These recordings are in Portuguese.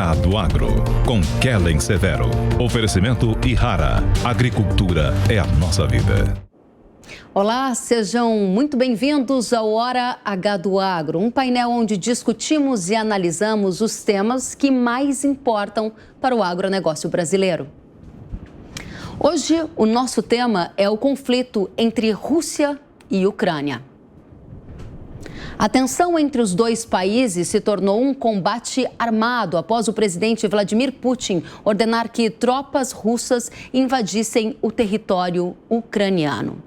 Gado Agro, com Kellen Severo. Oferecimento Ihara. Agricultura é a nossa vida. Olá, sejam muito bem-vindos ao Hora H do Agro, um painel onde discutimos e analisamos os temas que mais importam para o agronegócio brasileiro. Hoje, o nosso tema é o conflito entre Rússia e Ucrânia. A tensão entre os dois países se tornou um combate armado após o presidente Vladimir Putin ordenar que tropas russas invadissem o território ucraniano.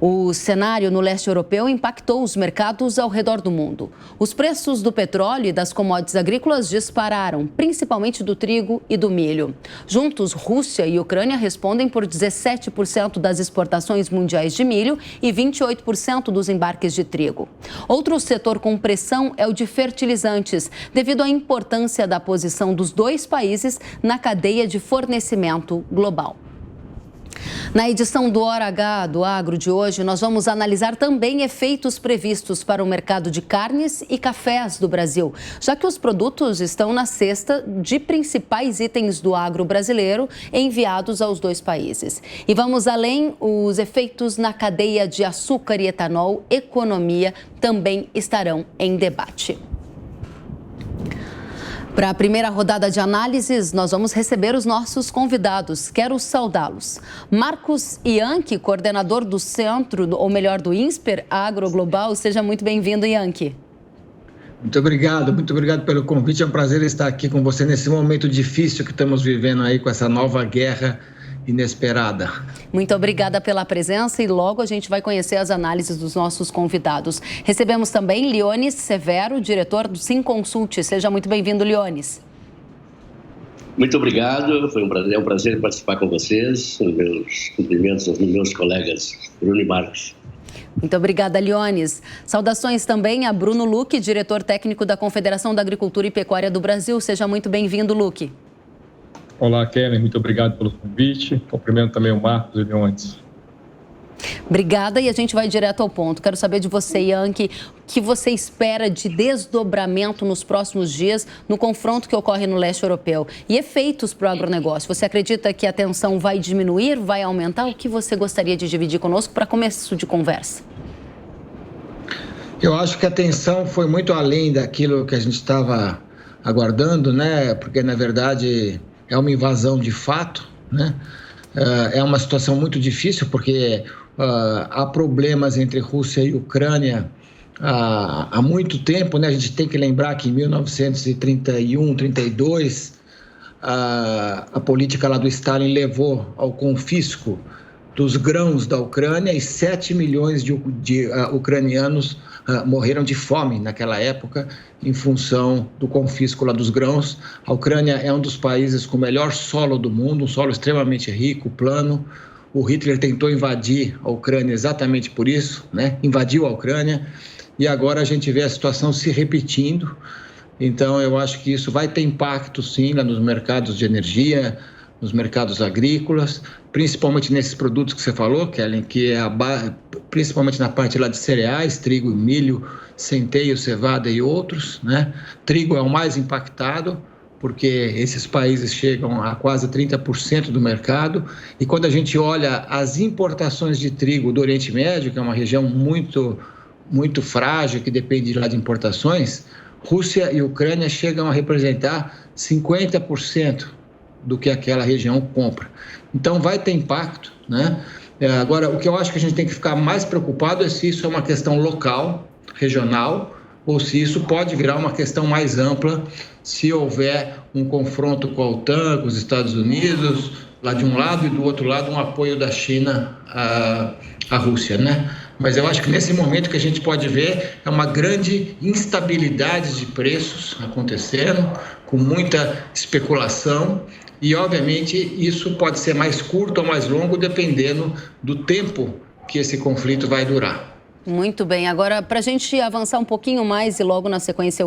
O cenário no leste europeu impactou os mercados ao redor do mundo. Os preços do petróleo e das commodities agrícolas dispararam, principalmente do trigo e do milho. Juntos, Rússia e Ucrânia respondem por 17% das exportações mundiais de milho e 28% dos embarques de trigo. Outro setor com pressão é o de fertilizantes, devido à importância da posição dos dois países na cadeia de fornecimento global. Na edição do Hora H do Agro de hoje, nós vamos analisar também efeitos previstos para o mercado de carnes e cafés do Brasil, já que os produtos estão na cesta de principais itens do agro brasileiro enviados aos dois países. E vamos além, os efeitos na cadeia de açúcar e etanol, economia, também estarão em debate. Para a primeira rodada de análises, nós vamos receber os nossos convidados. Quero saudá-los. Marcos Ianchi, coordenador do Centro, ou melhor, do INSPER Agro Global. Seja muito bem-vindo, Ianchi. Muito obrigado pelo convite. É um prazer estar aqui com você nesse momento difícil que estamos vivendo aí com essa nova guerra inesperada. Muito obrigada pela presença e logo a gente vai conhecer as análises dos nossos convidados. Recebemos também Leones Severo, diretor do Simconsult. Seja muito bem-vindo, Leones. Muito obrigado, é um prazer participar com vocês. Meus cumprimentos aos meus colegas Bruno e Marcos. Muito obrigada, Leones. Saudações também a Bruno Luque, diretor técnico da Confederação da Agricultura e Pecuária do Brasil. Seja muito bem-vindo, Luque. Olá, Kellen, muito obrigado pelo convite. Cumprimento também o Marcos e o Leones. Obrigada, e a gente vai direto ao ponto. Quero saber de você, Ianchi, o que você espera de desdobramento nos próximos dias no confronto que ocorre no leste europeu e efeitos para o agronegócio. Você acredita que a tensão vai diminuir, vai aumentar? O que você gostaria de dividir conosco para começo de conversa? Eu acho que a tensão foi muito além daquilo que a gente estava aguardando, né? Porque, na verdade, é uma invasão de fato, né? É uma situação muito difícil porque há problemas entre Rússia e Ucrânia há muito tempo, né? A gente tem que lembrar que em 1931, 32, a política lá do Stalin levou ao confisco dos grãos da Ucrânia e 7 milhões de ucranianos morreram de fome naquela época em função do confisco lá dos grãos. A Ucrânia é um dos países com o melhor solo do mundo, um solo extremamente rico, plano. O Hitler tentou invadir a Ucrânia exatamente por isso, né? Invadiu a Ucrânia e agora a gente vê a situação se repetindo. Então eu acho que isso vai ter impacto sim lá nos mercados de energia, nos mercados agrícolas, principalmente nesses produtos que você falou, Kellen, que é principalmente na parte lá de cereais, trigo, milho, centeio, cevada e outros, né? Trigo é o mais impactado, porque esses países chegam a quase 30% do mercado, e quando a gente olha as importações de trigo do Oriente Médio, que é uma região muito frágil, que depende lá de importações, Rússia e Ucrânia chegam a representar 50% do que aquela região compra. Então vai ter impacto, né? Agora, o que eu acho que a gente tem que ficar mais preocupado é se isso é uma questão local, regional, ou se isso pode virar uma questão mais ampla, se houver um confronto com a OTAN, com os Estados Unidos, lá de um lado e do outro lado um apoio da China à Rússia, né? Mas eu acho que nesse momento que a gente pode ver é uma grande instabilidade de preços acontecendo, com muita especulação. E, obviamente, isso pode ser mais curto ou mais longo, dependendo do tempo que esse conflito vai durar. Muito bem. Agora, para a gente avançar um pouquinho mais e logo na sequência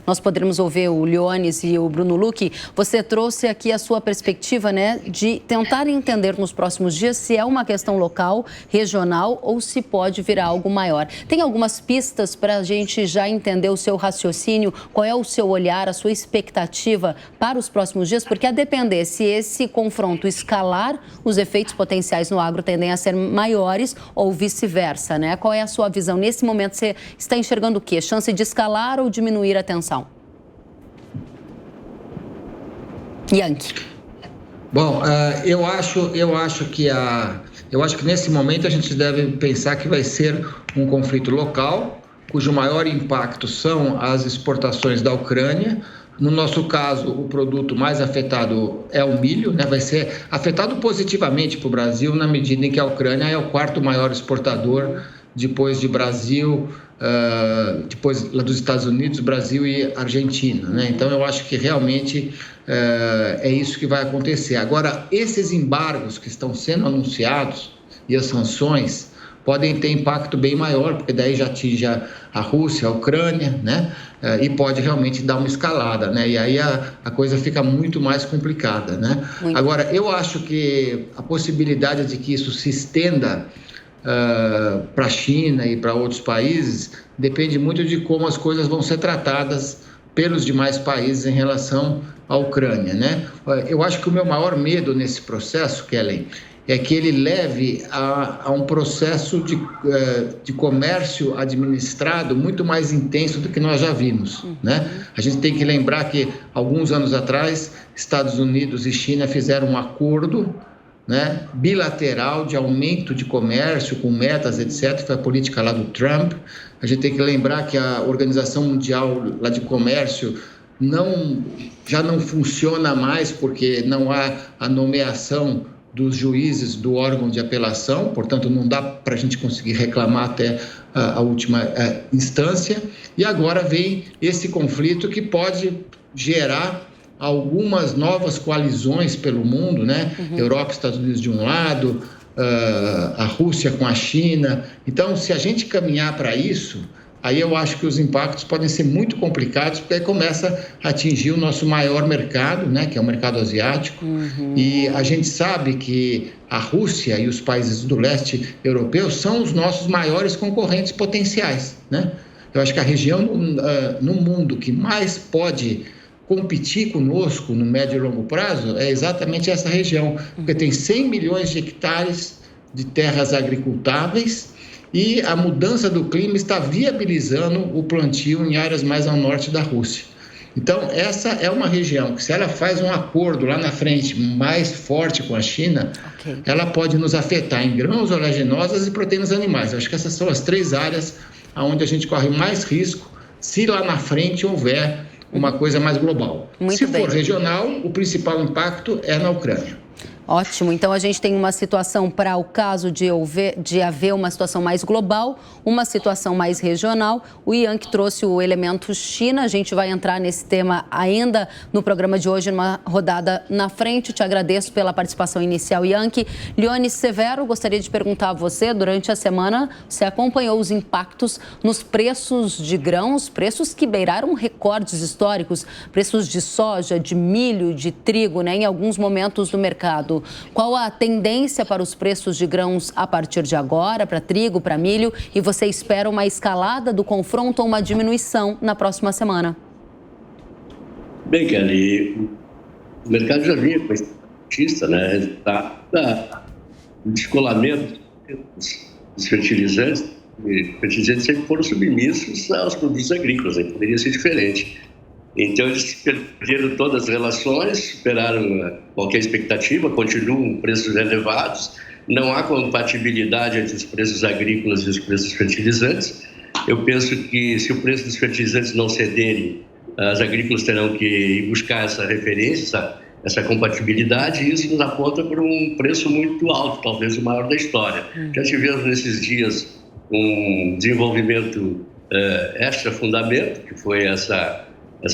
nós poderemos ouvir o Leones e o Bruno Lucchi, você trouxe aqui a sua perspectiva, né, de tentar entender nos próximos dias se é uma questão local, regional ou se pode virar algo maior. Tem algumas pistas para a gente já entender o seu raciocínio, qual é o seu olhar, a sua expectativa para os próximos dias? Porque a depender se esse confronto escalar, os efeitos potenciais no agro tendem a ser maiores ou vice-versa, né? Qual é a sua visão? Nesse momento, você está enxergando o quê? Chance de escalar ou diminuir a tensão? Yankee. Bom, eu acho que nesse momento a gente deve pensar que vai ser um conflito local, cujo maior impacto são as exportações da Ucrânia. No nosso caso, o produto mais afetado é o milho, né? Vai ser afetado positivamente para o Brasil na medida em que a Ucrânia é o quarto maior exportador depois de Brasil, depois lá dos Estados Unidos, Brasil e Argentina, né? Então, eu acho que realmente é isso que vai acontecer. Agora, esses embargos que estão sendo anunciados e as sanções podem ter impacto bem maior, porque daí já atinge a Rússia, a Ucrânia, né? E pode realmente dar uma escalada, né? E aí a coisa fica muito mais complicada, né? Agora, eu acho que a possibilidade de que isso se estenda para a China e para outros países depende muito de como as coisas vão ser tratadas pelos demais países em relação à Ucrânia, né? Eu acho que o meu maior medo nesse processo, Kellen, é que ele leve a um processo de comércio administrado muito mais intenso do que nós já vimos, né? A gente tem que lembrar que, alguns anos atrás, Estados Unidos e China fizeram um acordo, né, bilateral de aumento de comércio com metas, etc. Foi a política lá do Trump. A gente tem que lembrar que a Organização Mundial lá de Comércio já não funciona mais porque não há a nomeação dos juízes do órgão de apelação, portanto não dá para a gente conseguir reclamar até a última instância. E agora vem esse conflito que pode gerar algumas novas coalizões pelo mundo, né? Europa e Estados Unidos de um lado, a Rússia com a China. Então, se a gente caminhar para isso, aí eu acho que os impactos podem ser muito complicados, porque aí começa a atingir o nosso maior mercado, né? Que é o mercado asiático. E a gente sabe que a Rússia e os países do leste europeu são os nossos maiores concorrentes potenciais, né? Eu acho que a região no mundo que mais pode competir conosco no médio e longo prazo é exatamente essa região, porque tem 100 milhões de hectares de terras agricultáveis e a mudança do clima está viabilizando o plantio em áreas mais ao norte da Rússia. Então, essa é uma região que, se ela faz um acordo lá na frente mais forte com a China, ela pode nos afetar em grãos, oleaginosas e proteínas animais. Eu acho que essas são as 3 áreas onde a gente corre mais risco se lá na frente houver uma coisa mais global. Se for regional, o principal impacto é na Ucrânia. Ótimo. Então, a gente tem uma situação para o caso de haver uma situação mais global, uma situação mais regional. O Yankee trouxe o elemento China. A gente vai entrar nesse tema ainda no programa de hoje, numa rodada na frente. Te agradeço pela participação inicial, Yankee. Leones Severo, gostaria de perguntar a você, durante a semana, você acompanhou os impactos nos preços de grãos, preços que beiraram recordes históricos, preços de soja, de milho, de trigo, né, em alguns momentos do mercado. Qual a tendência para os preços de grãos a partir de agora, para trigo, para milho? E você espera uma escalada do confronto ou uma diminuição na próxima semana? Bem, Kelly, o mercado já vinha com esse artista, né? O descolamento dos fertilizantes. Os fertilizantes sempre foram submissos aos produtos agrícolas, né? Poderia ser diferente. Então, eles perderam todas as relações, superaram qualquer expectativa, continuam preços elevados, não há compatibilidade entre os preços agrícolas e os preços fertilizantes. Eu penso que, se o preço dos fertilizantes não cederem, as agrícolas terão que ir buscar essa referência, essa compatibilidade, e isso nos aponta para um preço muito alto, talvez o maior da história. Já tivemos nesses dias um desenvolvimento extra-fundamento, que foi essa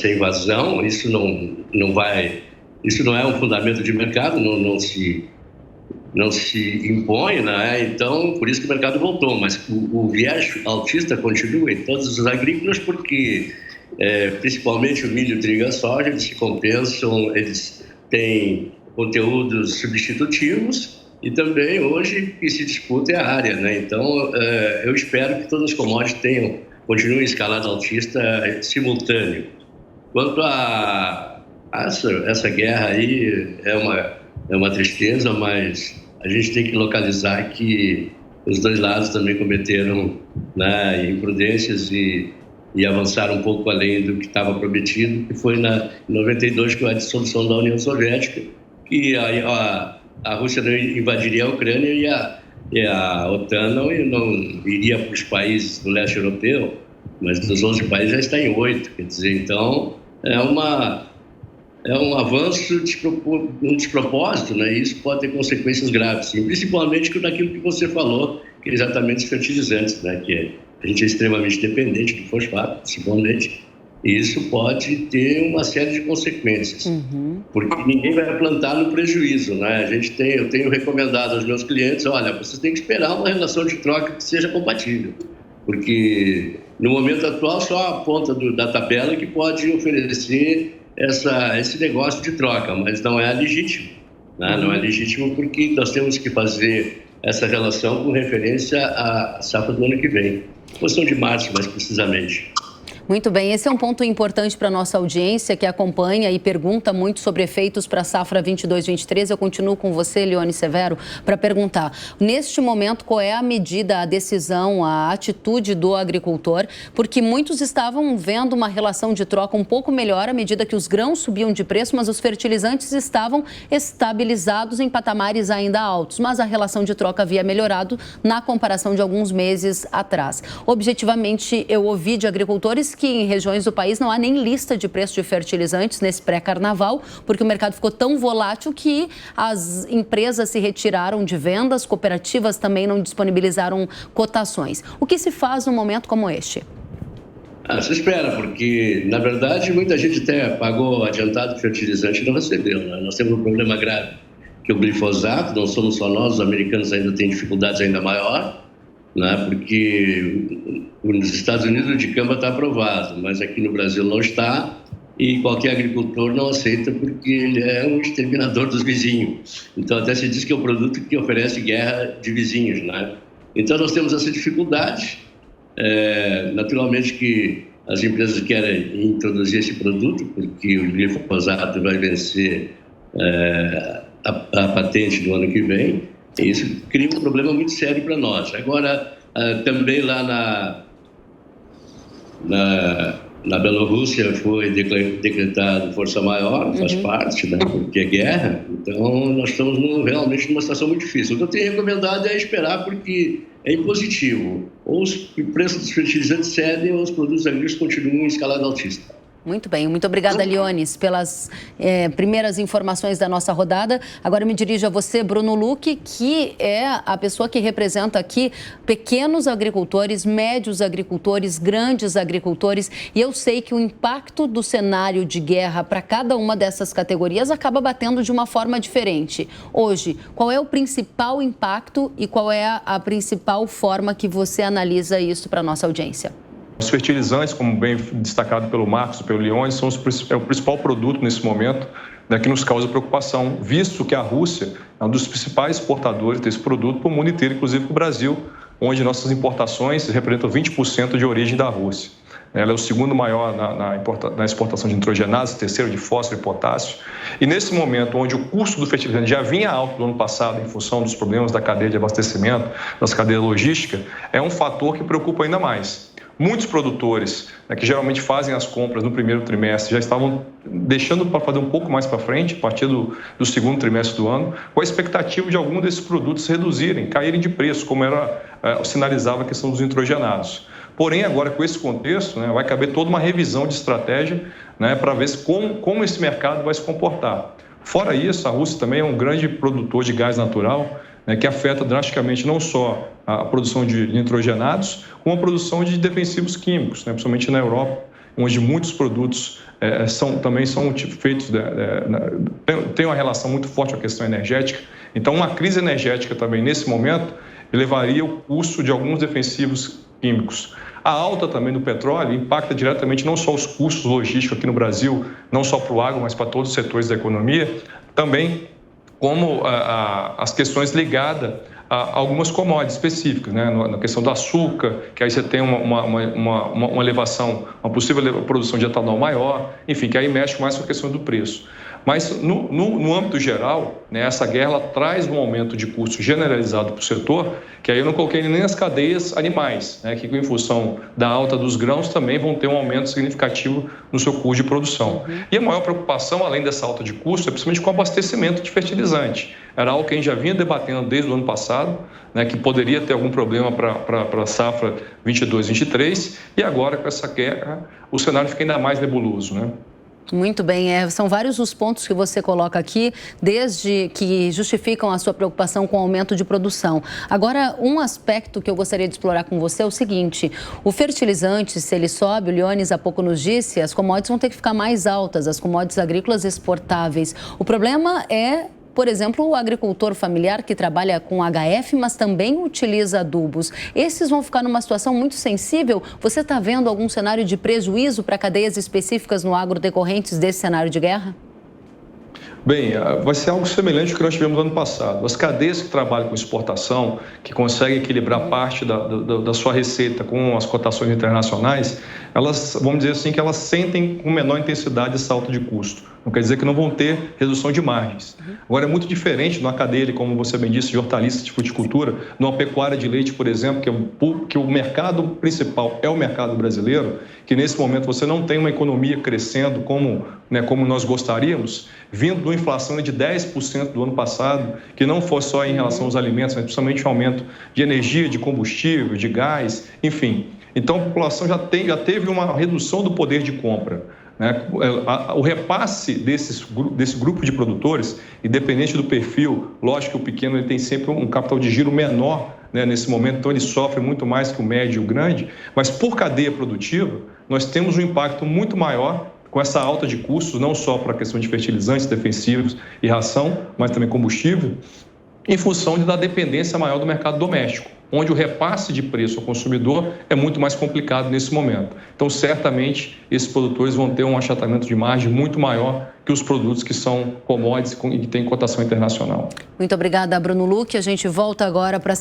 invasão. Isso não é um fundamento de mercado, não se impõe, né? Então, por isso que o mercado voltou. Mas o viés altista continua em todos os agrícolas, porque principalmente o milho, o trigo e a soja, eles se compensam, eles têm conteúdos substitutivos e também hoje o que se disputa é a área, né? Então, eu espero que todas as commodities continuem em escalada altista simultâneo. Quanto a essa guerra aí, é uma tristeza, mas a gente tem que localizar que os dois lados também cometeram, né, imprudências e avançaram um pouco além do que estava prometido, que foi em 92 com a dissolução da União Soviética, que a Rússia não invadiria a Ucrânia e a OTAN não iria para os países do leste europeu, mas dos 11 países já está em 8, quer dizer, então é um avanço, um despropósito, né? E isso pode ter consequências graves, sim, principalmente naquilo que você falou, que é exatamente os fertilizantes, né? Que a gente é extremamente dependente do fosfato, principalmente, e isso pode ter uma série de consequências, porque ninguém vai plantar no prejuízo, né? Eu tenho recomendado aos meus clientes, olha, vocês têm que esperar uma relação de troca que seja compatível, porque no momento atual só a ponta da tabela que pode oferecer esse negócio de troca, mas não é legítimo, né? Não é legítimo porque nós temos que fazer essa relação com referência à safra do ano que vem, posição de março mais precisamente. Muito bem, esse é um ponto importante para a nossa audiência que acompanha e pergunta muito sobre efeitos para a safra 22-23. Eu continuo com você, Leone Severo, para perguntar, neste momento, qual é a medida, a decisão, a atitude do agricultor, porque muitos estavam vendo uma relação de troca um pouco melhor à medida que os grãos subiam de preço, mas os fertilizantes estavam estabilizados em patamares ainda altos, mas a relação de troca havia melhorado na comparação de alguns meses atrás. Objetivamente, eu ouvi de agricultores que em regiões do país não há nem lista de preço de fertilizantes nesse pré-carnaval, porque o mercado ficou tão volátil que as empresas se retiraram de vendas, cooperativas também não disponibilizaram cotações. O que se faz num momento como este? Se espera, porque, na verdade, muita gente até pagou adiantado fertilizante e não recebeu, né? Nós temos um problema grave, que o glifosato, não somos só nós, os americanos ainda têm dificuldades ainda maior, né? Porque nos Estados Unidos o dicamba está aprovado, mas aqui no Brasil não está, e qualquer agricultor não aceita porque ele é um exterminador dos vizinhos. Então até se diz que é um produto que oferece guerra de vizinhos, né? Então nós temos essa dificuldade. Naturalmente que as empresas querem introduzir esse produto porque o glifosato vai vencer a patente do ano que vem, e isso cria um problema muito sério para nós. Agora, também lá na Bielorrússia foi decretado força maior, faz parte, né, porque é guerra. Então, nós estamos realmente numa situação muito difícil. O que eu tenho recomendado é esperar, porque é impositivo. Ou os preços dos fertilizantes cedem ou os produtos agrícolas continuam em escalada altista. Muito bem, muito obrigada, Leones, pelas primeiras informações da nossa rodada. Agora me dirijo a você, Bruno Luque, que é a pessoa que representa aqui pequenos agricultores, médios agricultores, grandes agricultores, e eu sei que o impacto do cenário de guerra para cada uma dessas categorias acaba batendo de uma forma diferente. Hoje, qual é o principal impacto e qual é a principal forma que você analisa isso para a nossa audiência? Os fertilizantes, como bem destacado pelo Marcos e pelo Leone, é o principal produto nesse momento, né, que nos causa preocupação, visto que a Rússia é um dos principais exportadores desse produto para o mundo inteiro, inclusive para o Brasil, onde nossas importações representam 20% de origem da Rússia. Ela é o segundo maior na exportação de nitrogenados, terceiro de fósforo e potássio. E nesse momento, onde o custo do fertilizante já vinha alto no ano passado, em função dos problemas da cadeia de abastecimento, das cadeias logísticas, é um fator que preocupa ainda mais. Muitos produtores, né, que geralmente fazem as compras no primeiro trimestre, já estavam deixando para fazer um pouco mais para frente, a partir do segundo trimestre do ano, com a expectativa de algum desses produtos reduzirem, caírem de preço, como sinalizava a questão dos nitrogenados. Porém, agora com esse contexto, né, vai caber toda uma revisão de estratégia, né, para ver como esse mercado vai se comportar. Fora isso, a Rússia também é um grande produtor de gás natural, né, que afeta drasticamente não só a produção de nitrogenados, como a produção de defensivos químicos, né, principalmente na Europa, onde muitos produtos também são feitos, tem uma relação muito forte com a questão energética, Então, uma crise energética também, nesse momento, elevaria o custo de alguns defensivos químicos. A alta também do petróleo impacta diretamente não só os custos logísticos aqui no Brasil, não só para o agro, mas para todos os setores da economia, também como as questões ligadas a algumas commodities específicas, né? Na questão do açúcar, que aí você tem uma elevação, uma possível produção de etanol maior, enfim, que aí mexe mais com a questão do preço. Mas, no âmbito geral, né, essa guerra traz um aumento de custo generalizado para o setor, que aí eu não coloquei nem as cadeias animais, né, que em função da alta dos grãos também vão ter um aumento significativo no seu custo de produção. E a maior preocupação, além dessa alta de custo, é principalmente com o abastecimento de fertilizante. Era algo que a gente já vinha debatendo desde o ano passado, né, que poderia ter algum problema para a safra 22-23, e agora com essa guerra o cenário fica ainda mais nebuloso, né? Muito bem, são vários os pontos que você coloca aqui, desde que justificam a sua preocupação com o aumento de produção. Agora, um aspecto que eu gostaria de explorar com você é o seguinte: o fertilizante, se ele sobe, o Leones há pouco nos disse, as commodities vão ter que ficar mais altas, as commodities agrícolas exportáveis. O problema é, por exemplo, o agricultor familiar que trabalha com HF, mas também utiliza adubos. Esses vão ficar numa situação muito sensível. Você está vendo algum cenário de prejuízo para cadeias específicas no agro decorrentes desse cenário de guerra? Bem, vai ser algo semelhante ao que nós tivemos no ano passado. As cadeias que trabalham com exportação, que conseguem equilibrar parte da sua receita com as cotações internacionais, elas, vamos dizer assim, que elas sentem com menor intensidade essa alta de custo. Não quer dizer que não vão ter redução de margens. Agora, é muito diferente numa cadeia, como você bem disse, de hortaliças, de fruticultura, numa pecuária de leite, por exemplo, que o mercado principal é o mercado brasileiro, que nesse momento você não tem uma economia crescendo como nós gostaríamos, vindo de uma inflação de 10% do ano passado, que não foi só em relação aos alimentos, mas principalmente o aumento de energia, de combustível, de gás, enfim. Então, a população já teve uma redução do poder de compra. O repasse desse grupo de produtores, independente do perfil, lógico que o pequeno ele tem sempre um capital de giro menor, né, nesse momento, então ele sofre muito mais que o médio e o grande, mas por cadeia produtiva, nós temos um impacto muito maior com essa alta de custos, não só para a questão de fertilizantes, defensivos e ração, mas também combustível, em função da dependência maior do mercado doméstico, onde o repasse de preço ao consumidor é muito mais complicado nesse momento. Então, certamente, esses produtores vão ter um achatamento de margem muito maior que os produtos que são commodities e que têm cotação internacional. Muito obrigada, Bruno Luque. A gente volta agora para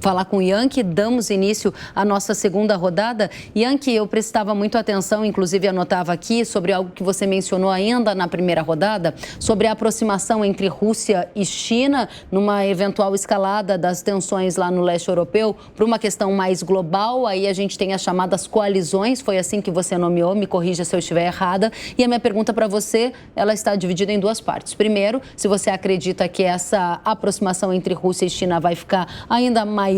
falar com o Yankee. Damos início à nossa segunda rodada. Yankee, eu prestava muito atenção, inclusive anotava aqui, sobre algo que você mencionou ainda na primeira rodada, sobre a aproximação entre Rússia e China, numa eventual escalada das tensões lá no leste europeu, para uma questão mais global. Aí a gente tem as chamadas coalizões, foi assim que você nomeou, me corrija se eu estiver errada. E a minha pergunta para você, ela está dividida em duas partes. Primeiro, se você acredita que essa aproximação entre Rússia e China vai ficar ainda maior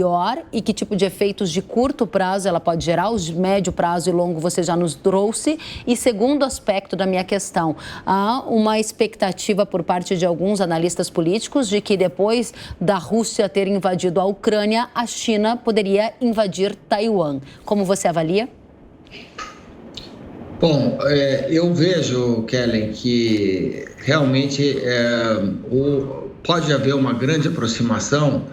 e que tipo de efeitos de curto prazo ela pode gerar, os de médio prazo e longo você já nos trouxe. E segundo aspecto da minha questão, há uma expectativa por parte de alguns analistas políticos de que depois da Rússia ter invadido a Ucrânia, a China poderia invadir Taiwan. Como você avalia? Bom, eu vejo, Kellen, que realmente pode haver uma grande aproximação,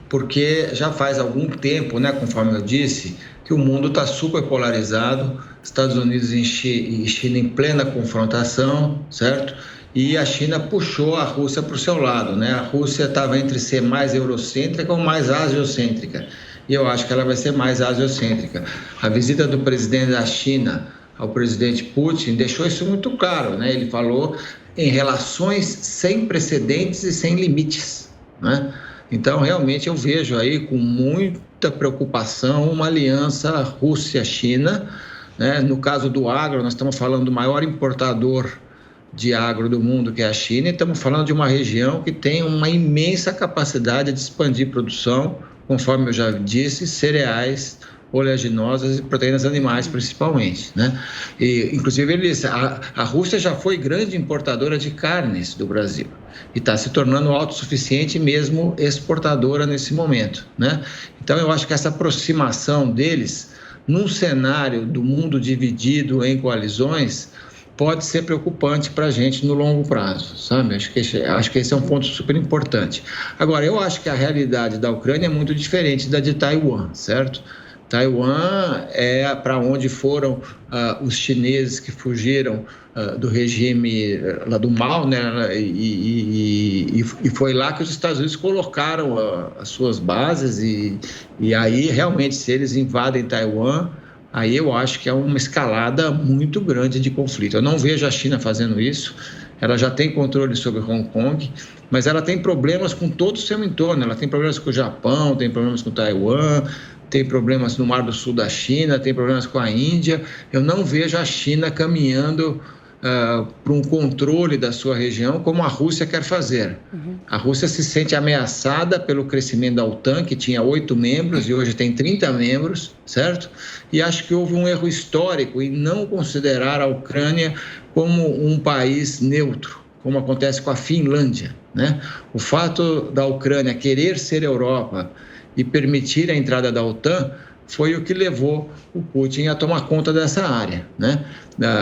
porque já faz algum tempo, né, conforme eu disse, que o mundo está super polarizado, Estados Unidos e China em plena confrontação, certo? E a China puxou a Rússia para o seu lado, né? A Rússia estava entre ser mais eurocêntrica ou mais asiocêntrica, e eu acho que ela vai ser mais asiocêntrica. A visita do presidente da China ao presidente Putin deixou isso muito claro, né? Ele falou em relações sem precedentes e sem limites, né? Então, realmente, eu vejo aí com muita preocupação uma aliança Rússia-China, né? No caso do agro, nós estamos falando do maior importador de agro do mundo, que é a China, e estamos falando de uma região que tem uma imensa capacidade de expandir produção, conforme eu já disse, cereais, oleaginosas e proteínas animais, principalmente, né? E, inclusive, ele disse, a Rússia já foi grande importadora de carnes do Brasil e está se tornando autossuficiente mesmo exportadora nesse momento, né? Então, eu acho que essa aproximação deles, num cenário do mundo dividido em coalizões, pode ser preocupante para a gente no longo prazo, sabe? Acho que esse é um ponto super importante. Agora, eu acho que a realidade da Ucrânia é muito diferente da de Taiwan, certo? Taiwan é para onde foram os chineses que fugiram do regime lá do Mao, né? E foi lá que os Estados Unidos colocaram as suas bases e aí realmente se eles invadem Taiwan, aí eu acho que é uma escalada muito grande de conflito. Eu não vejo a China fazendo isso. Ela já tem controle sobre Hong Kong, mas ela tem problemas com todo o seu entorno. Ela tem problemas com o Japão, tem problemas com Taiwan, tem problemas no Mar do Sul da China, tem problemas com a Índia. Eu não vejo a China caminhando para um controle da sua região como a Rússia quer fazer. A Rússia se sente ameaçada pelo crescimento da OTAN, que tinha 8 membros e hoje tem 30 membros, certo? E acho que houve um erro histórico em não considerar a Ucrânia como um país neutro, como acontece com a Finlândia, né? O fato da Ucrânia querer ser Europa e permitir a entrada da OTAN foi o que levou o Putin a tomar conta dessa área, né?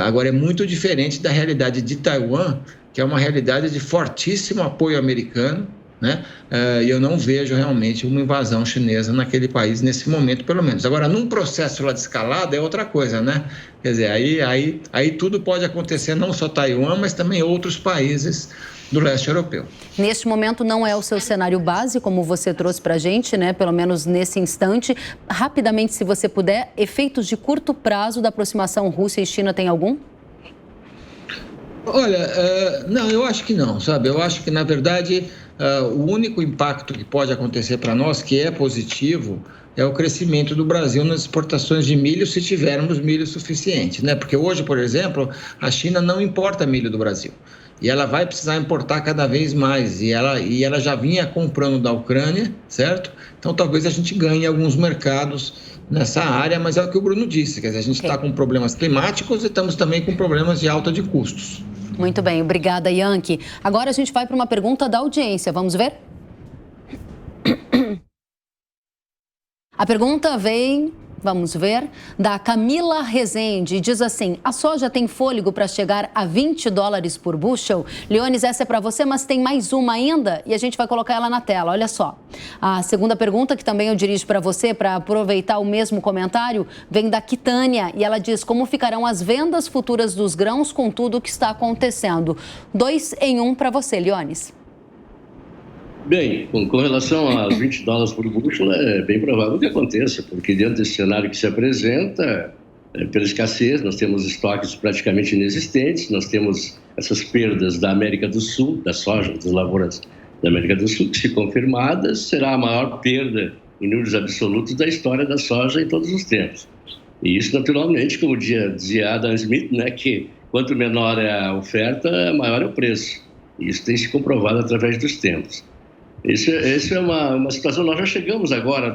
Agora, é muito diferente da realidade de Taiwan, que é uma realidade de fortíssimo apoio americano, né? E eu não vejo realmente uma invasão chinesa naquele país nesse momento, pelo menos. Agora, num processo lá de escalada é outra coisa, né? Quer dizer, aí tudo pode acontecer, não só Taiwan, mas também outros países do leste europeu. Neste momento não é o seu cenário base, como você trouxe para a gente, né? Pelo menos nesse instante. Rapidamente, se você puder, efeitos de curto prazo da aproximação Rússia e China tem algum? Olha, não, eu acho que não, sabe? Eu acho que, na verdade, o único impacto que pode acontecer para nós, que é positivo, é o crescimento do Brasil nas exportações de milho, se tivermos milho suficiente, né? Porque hoje, por exemplo, a China não importa milho do Brasil. E ela vai precisar importar cada vez mais. E ela já vinha comprando da Ucrânia, certo? Então, talvez a gente ganhe alguns mercados nessa área, mas é o que o Bruno disse. Quer dizer, a gente está com problemas climáticos e estamos também com problemas de alta de custos. Muito bem, obrigada, Yankee. Agora a gente vai para uma pergunta da audiência. Vamos ver? A pergunta vem... Vamos ver, da Camila Rezende, diz assim: a soja tem fôlego para chegar a $20 por bushel? Leones, essa é para você, mas tem mais uma ainda e a gente vai colocar ela na tela, olha só. A segunda pergunta, que também eu dirijo para você, para aproveitar o mesmo comentário, vem da Quitânia e ela diz: como ficarão as vendas futuras dos grãos com tudo o que está acontecendo? 2 em 1 para você, Leones. Bem, com relação a $20 por bushel, é bem provável que aconteça, porque dentro desse cenário que se apresenta, pela escassez, nós temos estoques praticamente inexistentes, nós temos essas perdas da América do Sul, da soja, das lavouras da América do Sul, que, se confirmadas, será a maior perda em números absolutos da história da soja em todos os tempos. E isso, naturalmente, como dizia Adam Smith, né, que quanto menor é a oferta, maior é o preço. E isso tem se comprovado através dos tempos. Isso é uma situação, nós já chegamos agora,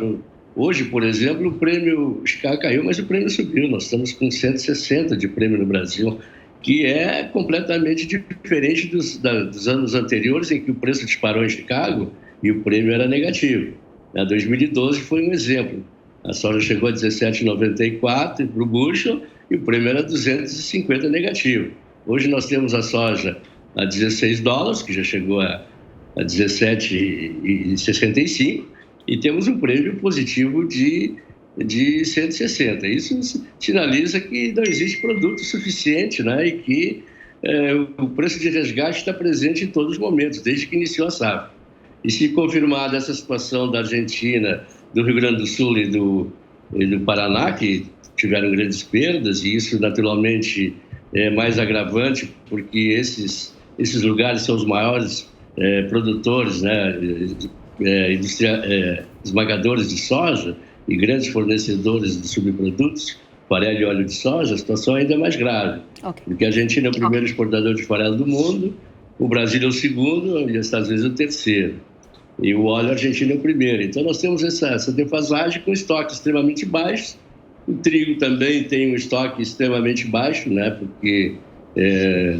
hoje, por exemplo, o prêmio Chicago caiu, mas o prêmio subiu, nós estamos com 160 de prêmio no Brasil, que é completamente diferente dos anos anteriores, em que o preço disparou em Chicago e o prêmio era negativo. 2012 foi um exemplo, a soja chegou a 17,94 para o bushel e o prêmio era 250 negativo. Hoje nós temos a soja a $16, que já chegou a 17,65 e temos um prêmio positivo de 160. Isso sinaliza que não existe produto suficiente, né? E que o preço de resgate está presente em todos os momentos, desde que iniciou a safra. E se confirmada essa situação da Argentina, do Rio Grande do Sul e do Paraná, que tiveram grandes perdas, e isso naturalmente é mais agravante, porque esses lugares são os maiores produtores, né, esmagadores de soja e grandes fornecedores de subprodutos, farelo e óleo de soja, a situação ainda é mais grave. Okay. Porque a Argentina é o primeiro exportador de farelo do mundo, o Brasil é o segundo e os Estados Unidos é o terceiro. E o óleo argentino é o primeiro. Então nós temos essa defasagem com estoques extremamente baixos. O trigo também tem um estoque extremamente baixo, né, porque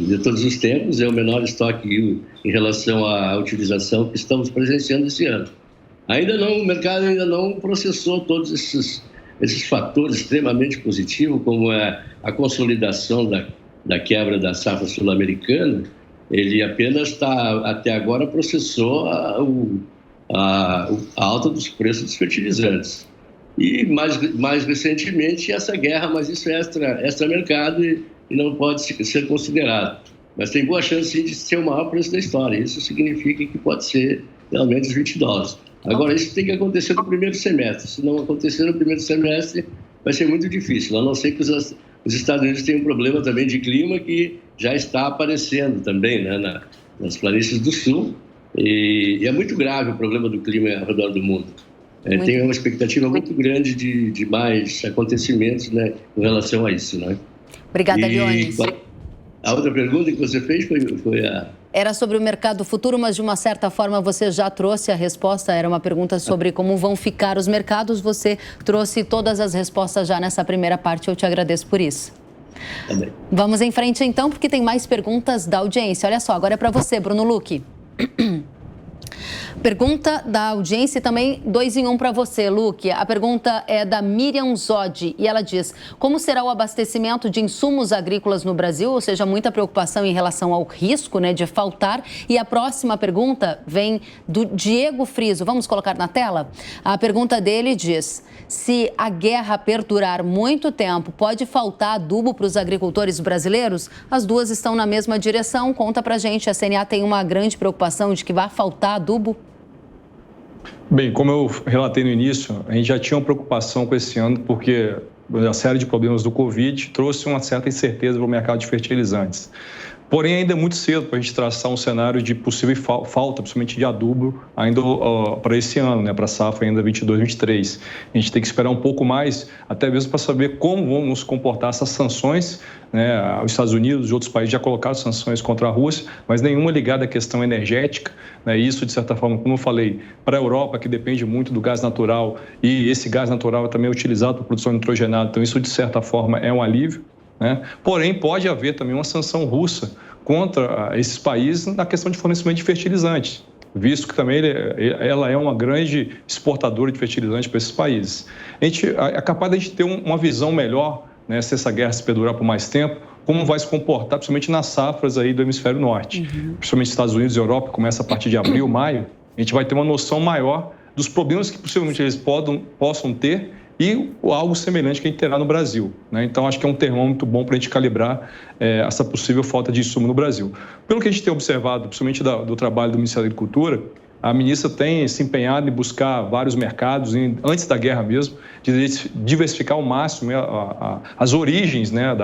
de todos os tempos, é o menor estoque em relação à utilização que estamos presenciando esse ano. O mercado ainda não processou todos esses fatores extremamente positivos, como é a consolidação da quebra da safra sul-americana, ele apenas até agora processou a alta dos preços dos fertilizantes. E mais recentemente essa guerra, mas isso é extra-mercado e não pode ser considerado. Mas tem boa chance sim, de ser o maior preço da história. Isso significa que pode ser realmente os $20. Agora, isso tem que acontecer no primeiro semestre. Se não acontecer no primeiro semestre, vai ser muito difícil. A não ser que os Estados Unidos tenham um problema também de clima que já está aparecendo também, né, nas planícies do sul. E é muito grave o problema do clima ao redor do mundo. Tem uma expectativa muito grande de mais acontecimentos, né, com relação a isso, né? Obrigada, Leônidas. A outra pergunta que você fez foi a... Era sobre o mercado futuro, mas de uma certa forma você já trouxe a resposta. Era uma pergunta sobre como vão ficar os mercados. Você trouxe todas as respostas já nessa primeira parte. Eu te agradeço por isso. Também. Vamos em frente então, porque tem mais perguntas da audiência. Olha só, agora é para você, Bruno Luque. Pergunta da audiência e também 2 em 1 para você, Luque. A pergunta é da Miriam Zodi e ela diz: como será o abastecimento de insumos agrícolas no Brasil? Ou seja, muita preocupação em relação ao risco, né, de faltar. E a próxima pergunta vem do Diego Friso. Vamos colocar na tela? A pergunta dele diz: se a guerra perdurar muito tempo, pode faltar adubo para os agricultores brasileiros? As duas estão na mesma direção. Conta pra gente, a CNA tem uma grande preocupação de que vai faltar adubo? Bem, como eu relatei no início, a gente já tinha uma preocupação com esse ano, porque a série de problemas do Covid trouxe uma certa incerteza para o mercado de fertilizantes. Porém, ainda é muito cedo para a gente traçar um cenário de possível falta, principalmente de adubo, ainda para esse ano, né, para a safra ainda 22-23. A gente tem que esperar um pouco mais, até mesmo para saber como vão nos comportar essas sanções, né? Os Estados Unidos e outros países já colocaram sanções contra a Rússia, mas nenhuma ligada à questão energética, né? Isso, de certa forma, como eu falei, para a Europa, que depende muito do gás natural, e esse gás natural também é utilizado para a produção de nitrogenado, então isso, de certa forma, é um alívio, né? Porém, pode haver também uma sanção russa contra esses países na questão de fornecimento de fertilizantes, visto que também ela é uma grande exportadora de fertilizantes para esses países. É capaz de a gente ter uma visão melhor, né, se essa guerra se perdurar por mais tempo, como vai se comportar, principalmente nas safras aí do hemisfério norte. Principalmente Estados Unidos e Europa, que começa a partir de abril, maio, a gente vai ter uma noção maior dos problemas que possivelmente eles possam ter e algo semelhante que a gente terá no Brasil, né? Então, acho que é um termômetro bom para a gente calibrar essa possível falta de insumo no Brasil. Pelo que a gente tem observado, principalmente do trabalho do Ministério da Agricultura, a ministra tem se empenhado em buscar vários mercados, antes da guerra mesmo, de diversificar ao máximo as origens, né,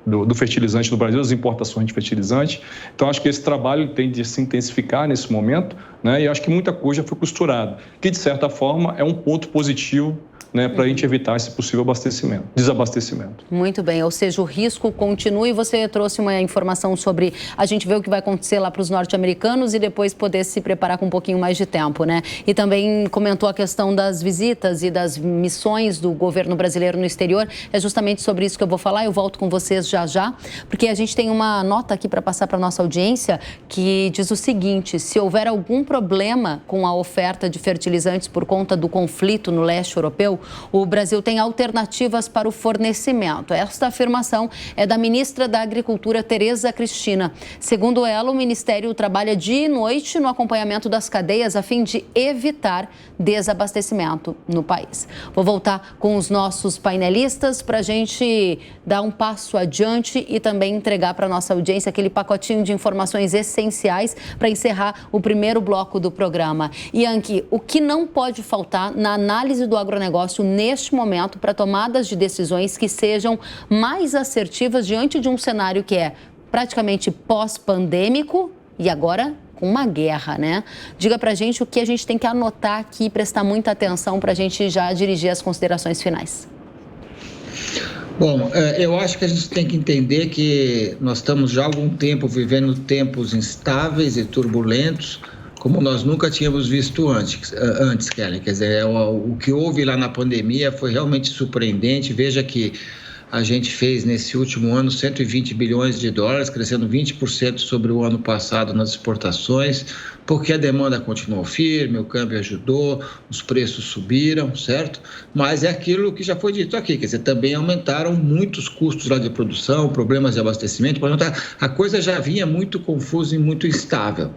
do fertilizante no Brasil, as importações de fertilizante. Então, acho que esse trabalho tem de se intensificar nesse momento, né, e acho que muita coisa já foi costurada, que, de certa forma, é um ponto positivo, né, para a gente evitar esse possível desabastecimento. Muito bem, ou seja, o risco continua e você trouxe uma informação sobre a gente ver o que vai acontecer lá para os norte-americanos e depois poder se preparar com um pouquinho mais de tempo, né? E também comentou a questão das visitas e das missões do governo brasileiro no exterior. É justamente sobre isso que eu vou falar, eu volto com vocês já, porque a gente tem uma nota aqui para passar para a nossa audiência que diz o seguinte: se houver algum problema com a oferta de fertilizantes por conta do conflito no leste europeu, o Brasil tem alternativas para o fornecimento. Esta afirmação é da ministra da Agricultura, Tereza Cristina. Segundo ela, o Ministério trabalha dia e noite no acompanhamento das cadeias a fim de evitar desabastecimento no país. Vou voltar com os nossos painelistas para a gente dar um passo adiante e também entregar para a nossa audiência aquele pacotinho de informações essenciais para encerrar o primeiro bloco do programa. Yankee, o que não pode faltar na análise do agronegócio neste momento para tomadas de decisões que sejam mais assertivas diante de um cenário que é praticamente pós-pandêmico e agora com uma guerra, né? Diga pra gente o que a gente tem que anotar aqui e prestar muita atenção para a gente já dirigir as considerações finais. Bom, eu acho que a gente tem que entender que nós estamos já há algum tempo vivendo tempos instáveis e turbulentos, como nós nunca tínhamos visto antes, Kelly. Quer dizer, o que houve lá na pandemia foi realmente surpreendente. Veja que a gente fez nesse último ano 120 bilhões de dólares, crescendo 20% sobre o ano passado nas exportações, porque a demanda continuou firme, o câmbio ajudou, os preços subiram, certo? Mas é aquilo que já foi dito aqui, quer dizer, também aumentaram muitos custos lá de produção, problemas de abastecimento, a coisa já vinha muito confusa e muito instável.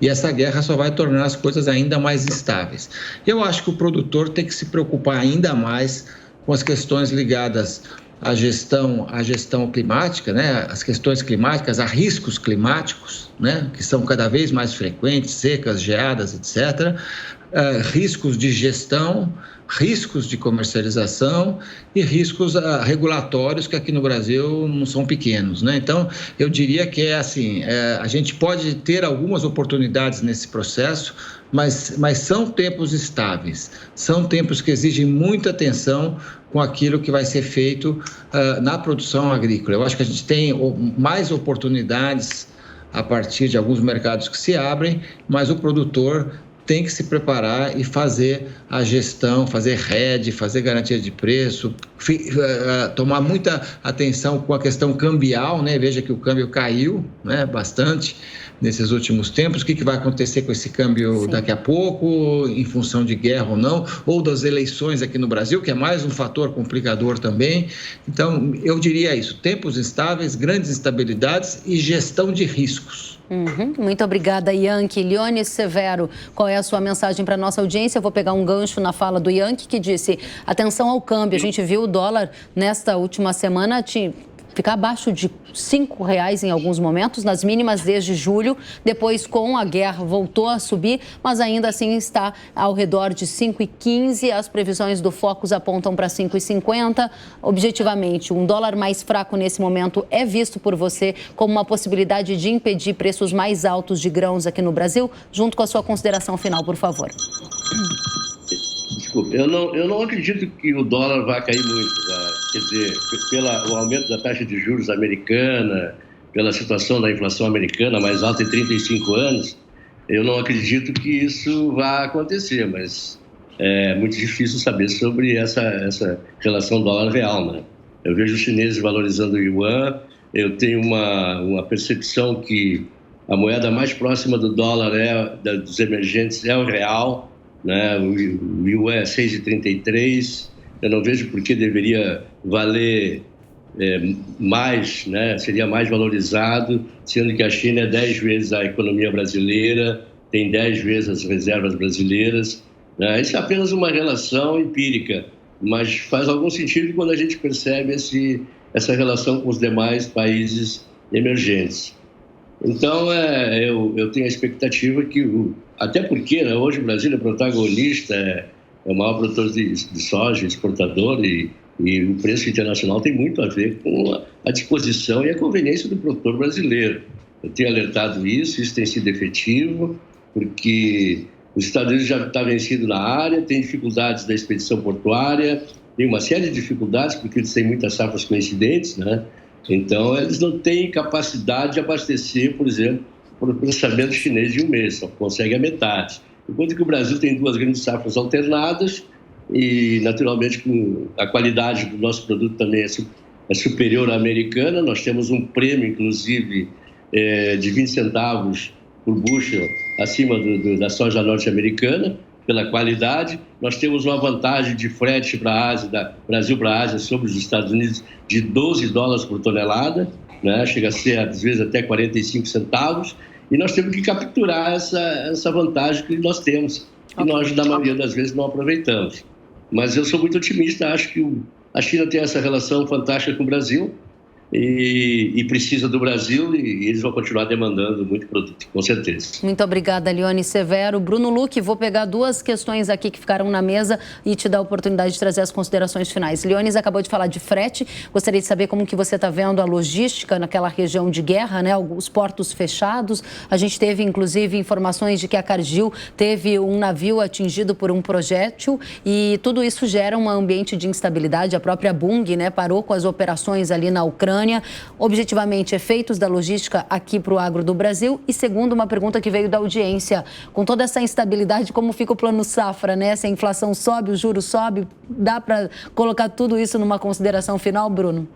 E essa guerra só vai tornar as coisas ainda mais instáveis. Eu acho que o produtor tem que se preocupar ainda mais com as questões ligadas à gestão climática, né? As questões climáticas, a riscos climáticos, né? Que são cada vez mais frequentes, secas, geadas, etc. Riscos de gestão, riscos de comercialização e riscos regulatórios que aqui no Brasil não são pequenos, né? Então, eu diria que a gente pode ter algumas oportunidades nesse processo, mas são tempos estáveis, são tempos que exigem muita atenção com aquilo que vai ser feito na produção agrícola. Eu acho que a gente tem mais oportunidades a partir de alguns mercados que se abrem, mas o produtor tem que se preparar e fazer a gestão, fazer hedge, fazer garantia de preço, tomar muita atenção com a questão cambial, né? Veja que o câmbio caiu, né, bastante nesses últimos tempos. O que vai acontecer com esse câmbio daqui a pouco, em função de guerra ou não, ou das eleições aqui no Brasil, que é mais um fator complicador também. Então, eu diria isso, tempos instáveis, grandes instabilidades e gestão de riscos. Muito obrigada, Yankee. Leone Severo, qual é a sua mensagem para a nossa audiência? Eu vou pegar um gancho na fala do Yankee, que disse: atenção ao câmbio. A gente viu o dólar nesta última semana ficar abaixo de R$5 em alguns momentos, nas mínimas desde julho. Depois, com a guerra, voltou a subir, mas ainda assim está ao redor de 5,15. As previsões do Focus apontam para 5,50. Objetivamente, um dólar mais fraco nesse momento é visto por você como uma possibilidade de impedir preços mais altos de grãos aqui no Brasil? Junto com a sua consideração final, por favor. Desculpe, eu não acredito que o dólar vai cair muito, tá? Quer dizer, pelo aumento da taxa de juros americana, pela situação da inflação americana mais alta em 35 anos, eu não acredito que isso vá acontecer, mas é muito difícil saber sobre essa relação dólar-real, né? Eu vejo os chineses valorizando o yuan, eu tenho uma percepção que a moeda mais próxima do dólar dos emergentes é o real, né? O yuan é 6,33, eu não vejo por que deveria valer mais, né? Seria mais valorizado, sendo que a China é 10 vezes a economia brasileira, tem 10 vezes as reservas brasileiras, né? Isso é apenas uma relação empírica, mas faz algum sentido quando a gente percebe essa relação com os demais países emergentes. Então, eu tenho a expectativa que, até porque, né, hoje o Brasil é protagonista, é o maior produtor de soja, exportador, e o preço internacional tem muito a ver com a disposição e a conveniência do produtor brasileiro. Eu tenho alertado isso tem sido efetivo, porque os Estados Unidos já está vencido na área, tem dificuldades da expedição portuária, tem uma série de dificuldades, porque eles têm muitas safras coincidentes, né? Então, eles não têm capacidade de abastecer, por exemplo, o processamento chinês de um mês, só consegue a metade. Enquanto que o Brasil tem 2 grandes safras alternadas e, naturalmente, a qualidade do nosso produto também é superior à americana. Nós temos um prêmio, inclusive, de 20 centavos por bushel acima da soja norte-americana, pela qualidade. Nós temos uma vantagem de frete para a Ásia, da Brasil para a Ásia, sobre os Estados Unidos, de $12 por tonelada, né? Chega a ser, às vezes, até 45 centavos. E nós temos que capturar essa vantagem que nós temos, que nós, na maioria das vezes, não aproveitamos. Mas eu sou muito otimista, acho que a China tem essa relação fantástica com o Brasil, e precisa do Brasil, e eles vão continuar demandando muito produto, com certeza. Muito obrigada, Leone Severo. Bruno Luque, vou pegar 2 questões aqui que ficaram na mesa e te dar a oportunidade de trazer as considerações finais. Leones acabou de falar de frete, gostaria de saber como que você está vendo a logística naquela região de guerra, né? Os portos fechados. A gente teve, inclusive, informações de que a Cargill teve um navio atingido por um projétil, e tudo isso gera um ambiente de instabilidade. A própria Bunge, né, parou com as operações ali na Ucrânia. Objetivamente, efeitos da logística aqui para o agro do Brasil. E segundo, uma pergunta que veio da audiência: com toda essa instabilidade, como fica o plano safra, né? Se a inflação sobe, o juro sobe, dá para colocar tudo isso numa consideração final, Bruno?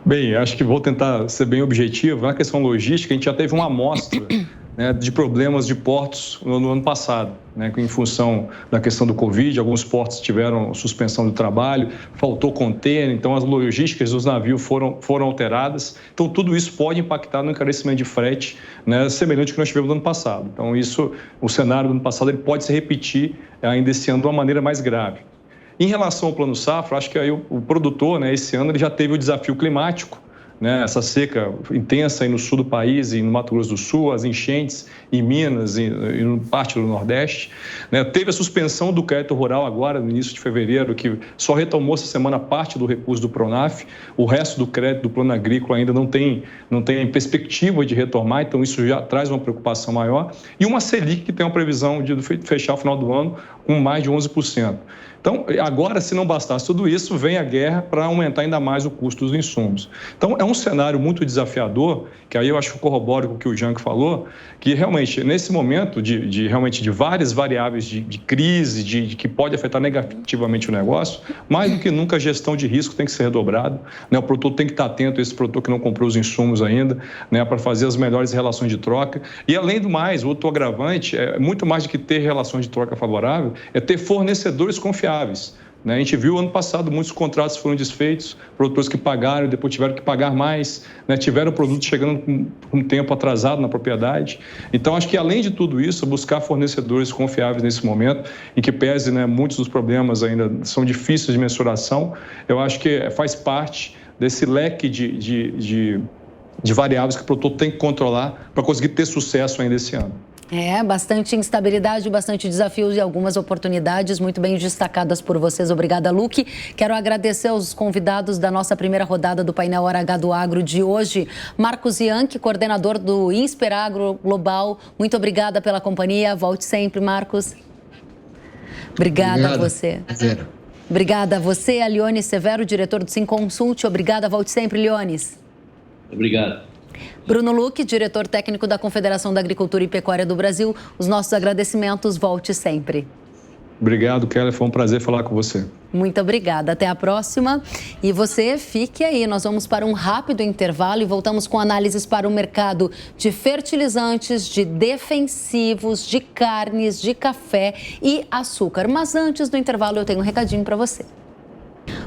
Bem, acho que vou tentar ser bem objetivo. Na questão logística, a gente já teve uma amostra, né, de problemas de portos no ano passado, né, em função da questão do Covid. Alguns portos tiveram suspensão do trabalho, faltou container, então as logísticas dos navios foram alteradas. Então, tudo isso pode impactar no encarecimento de frete, né, semelhante ao que nós tivemos no ano passado. Então, o cenário do ano passado ele pode se repetir ainda esse ano de uma maneira mais grave. Em relação ao Plano Safra, acho que aí o produtor, né, esse ano ele já teve o desafio climático, né, essa seca intensa aí no sul do país e no Mato Grosso do Sul, as enchentes em Minas e parte do Nordeste, né, teve a suspensão do crédito rural agora no início de fevereiro, que só retomou essa semana parte do recurso do Pronaf. O resto do crédito do Plano Agrícola ainda não tem perspectiva de retomar, então isso já traz uma preocupação maior. E uma Selic que tem uma previsão de fechar o final do ano com mais de 11%. Então, agora, se não bastasse tudo isso, vem a guerra para aumentar ainda mais o custo dos insumos. Então, é um cenário muito desafiador, que aí eu acho que corrobora com o que o Jank falou, que realmente, nesse momento de várias variáveis de crise, que pode afetar negativamente o negócio, mais do que nunca a gestão de risco tem que ser redobrada, né? O produtor tem que estar atento a esse produtor que não comprou os insumos ainda, né, para fazer as melhores relações de troca. E, além do mais, o outro agravante é muito mais do que ter relações de troca favorável, é ter fornecedores confiáveis. A gente viu ano passado muitos contratos foram desfeitos, produtores que pagaram e depois tiveram que pagar mais, né? Tiveram o produto chegando com um tempo atrasado na propriedade. Então, acho que além de tudo isso, buscar fornecedores confiáveis nesse momento, em que pese, né, muitos dos problemas ainda são difíceis de mensuração, eu acho que faz parte desse leque de variáveis que o produtor tem que controlar para conseguir ter sucesso ainda esse ano. Bastante instabilidade, bastante desafios e algumas oportunidades muito bem destacadas por vocês. Obrigada, Luque. Quero agradecer aos convidados da nossa primeira rodada do painel Hora H do Agro de hoje. Marcos Jank, coordenador do INSPER Agro Global. Muito obrigada pela companhia. Volte sempre, Marcos. Obrigada a você. Obrigada a você, a Leone Severo, diretor do Simconsult. Obrigada, volte sempre, Leones. Obrigado. Bruno Luque, diretor técnico da Confederação da Agricultura e Pecuária do Brasil. Os nossos agradecimentos, volte sempre. Obrigado, Kelly. Foi um prazer falar com você. Muito obrigada. Até a próxima. E você fique aí. Nós vamos para um rápido intervalo e voltamos com análises para o mercado de fertilizantes, de defensivos, de carnes, de café e açúcar. Mas antes do intervalo, eu tenho um recadinho para você.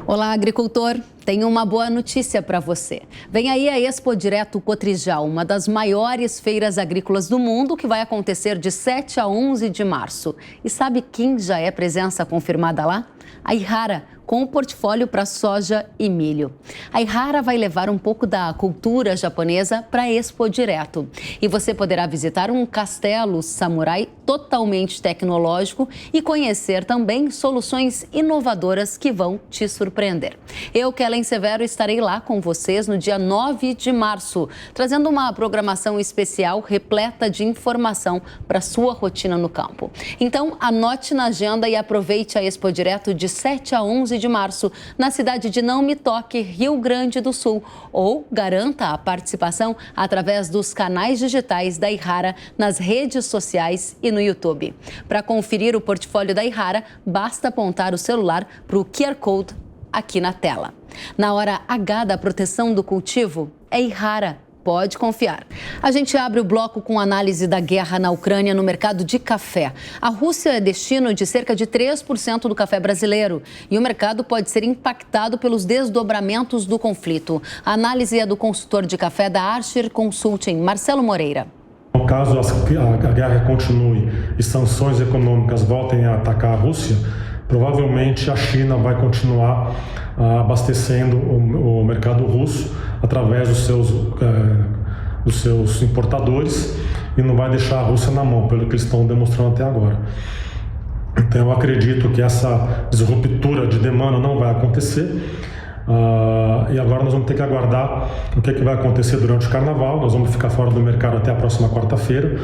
Olá, agricultor. Tenho uma boa notícia para você. Vem aí a Expo Direto Cotrijal, uma das maiores feiras agrícolas do mundo, que vai acontecer de 7 a 11 de março. E sabe quem já é presença confirmada lá? A Ihara, com o portfólio para soja e milho. A Ihara vai levar um pouco da cultura japonesa para a Expo Direto. E você poderá visitar um castelo samurai totalmente tecnológico e conhecer também soluções inovadoras que vão te surpreender. Eu, Kellen Severo, estarei lá com vocês no dia 9 de março, trazendo uma programação especial repleta de informação para sua rotina no campo. Então, anote na agenda e aproveite a Expo Direto de 7 a 11 de março, na cidade de Não Me Toque, Rio Grande do Sul. Ou garanta a participação através dos canais digitais da Ihara nas redes sociais e no YouTube. Para conferir o portfólio da Ihara, basta apontar o celular para o QR Code aqui na tela. Na hora H da proteção do cultivo, é Ihara. Pode confiar. A gente abre o bloco com análise da guerra na Ucrânia no mercado de café. A Rússia é destino de cerca de 3% do café brasileiro e o mercado pode ser impactado pelos desdobramentos do conflito. A análise é do consultor de café da Archer Consulting, Marcelo Moreira. Caso a guerra continue e sanções econômicas voltem a atacar a Rússia, provavelmente a China vai continuar abastecendo o mercado russo através dos seus importadores e não vai deixar a Rússia na mão, pelo que eles estão demonstrando até agora. Então eu acredito que essa disruptura de demanda não vai acontecer. E agora nós vamos ter que aguardar o que vai acontecer durante o carnaval. Nós vamos ficar fora do mercado até a próxima quarta-feira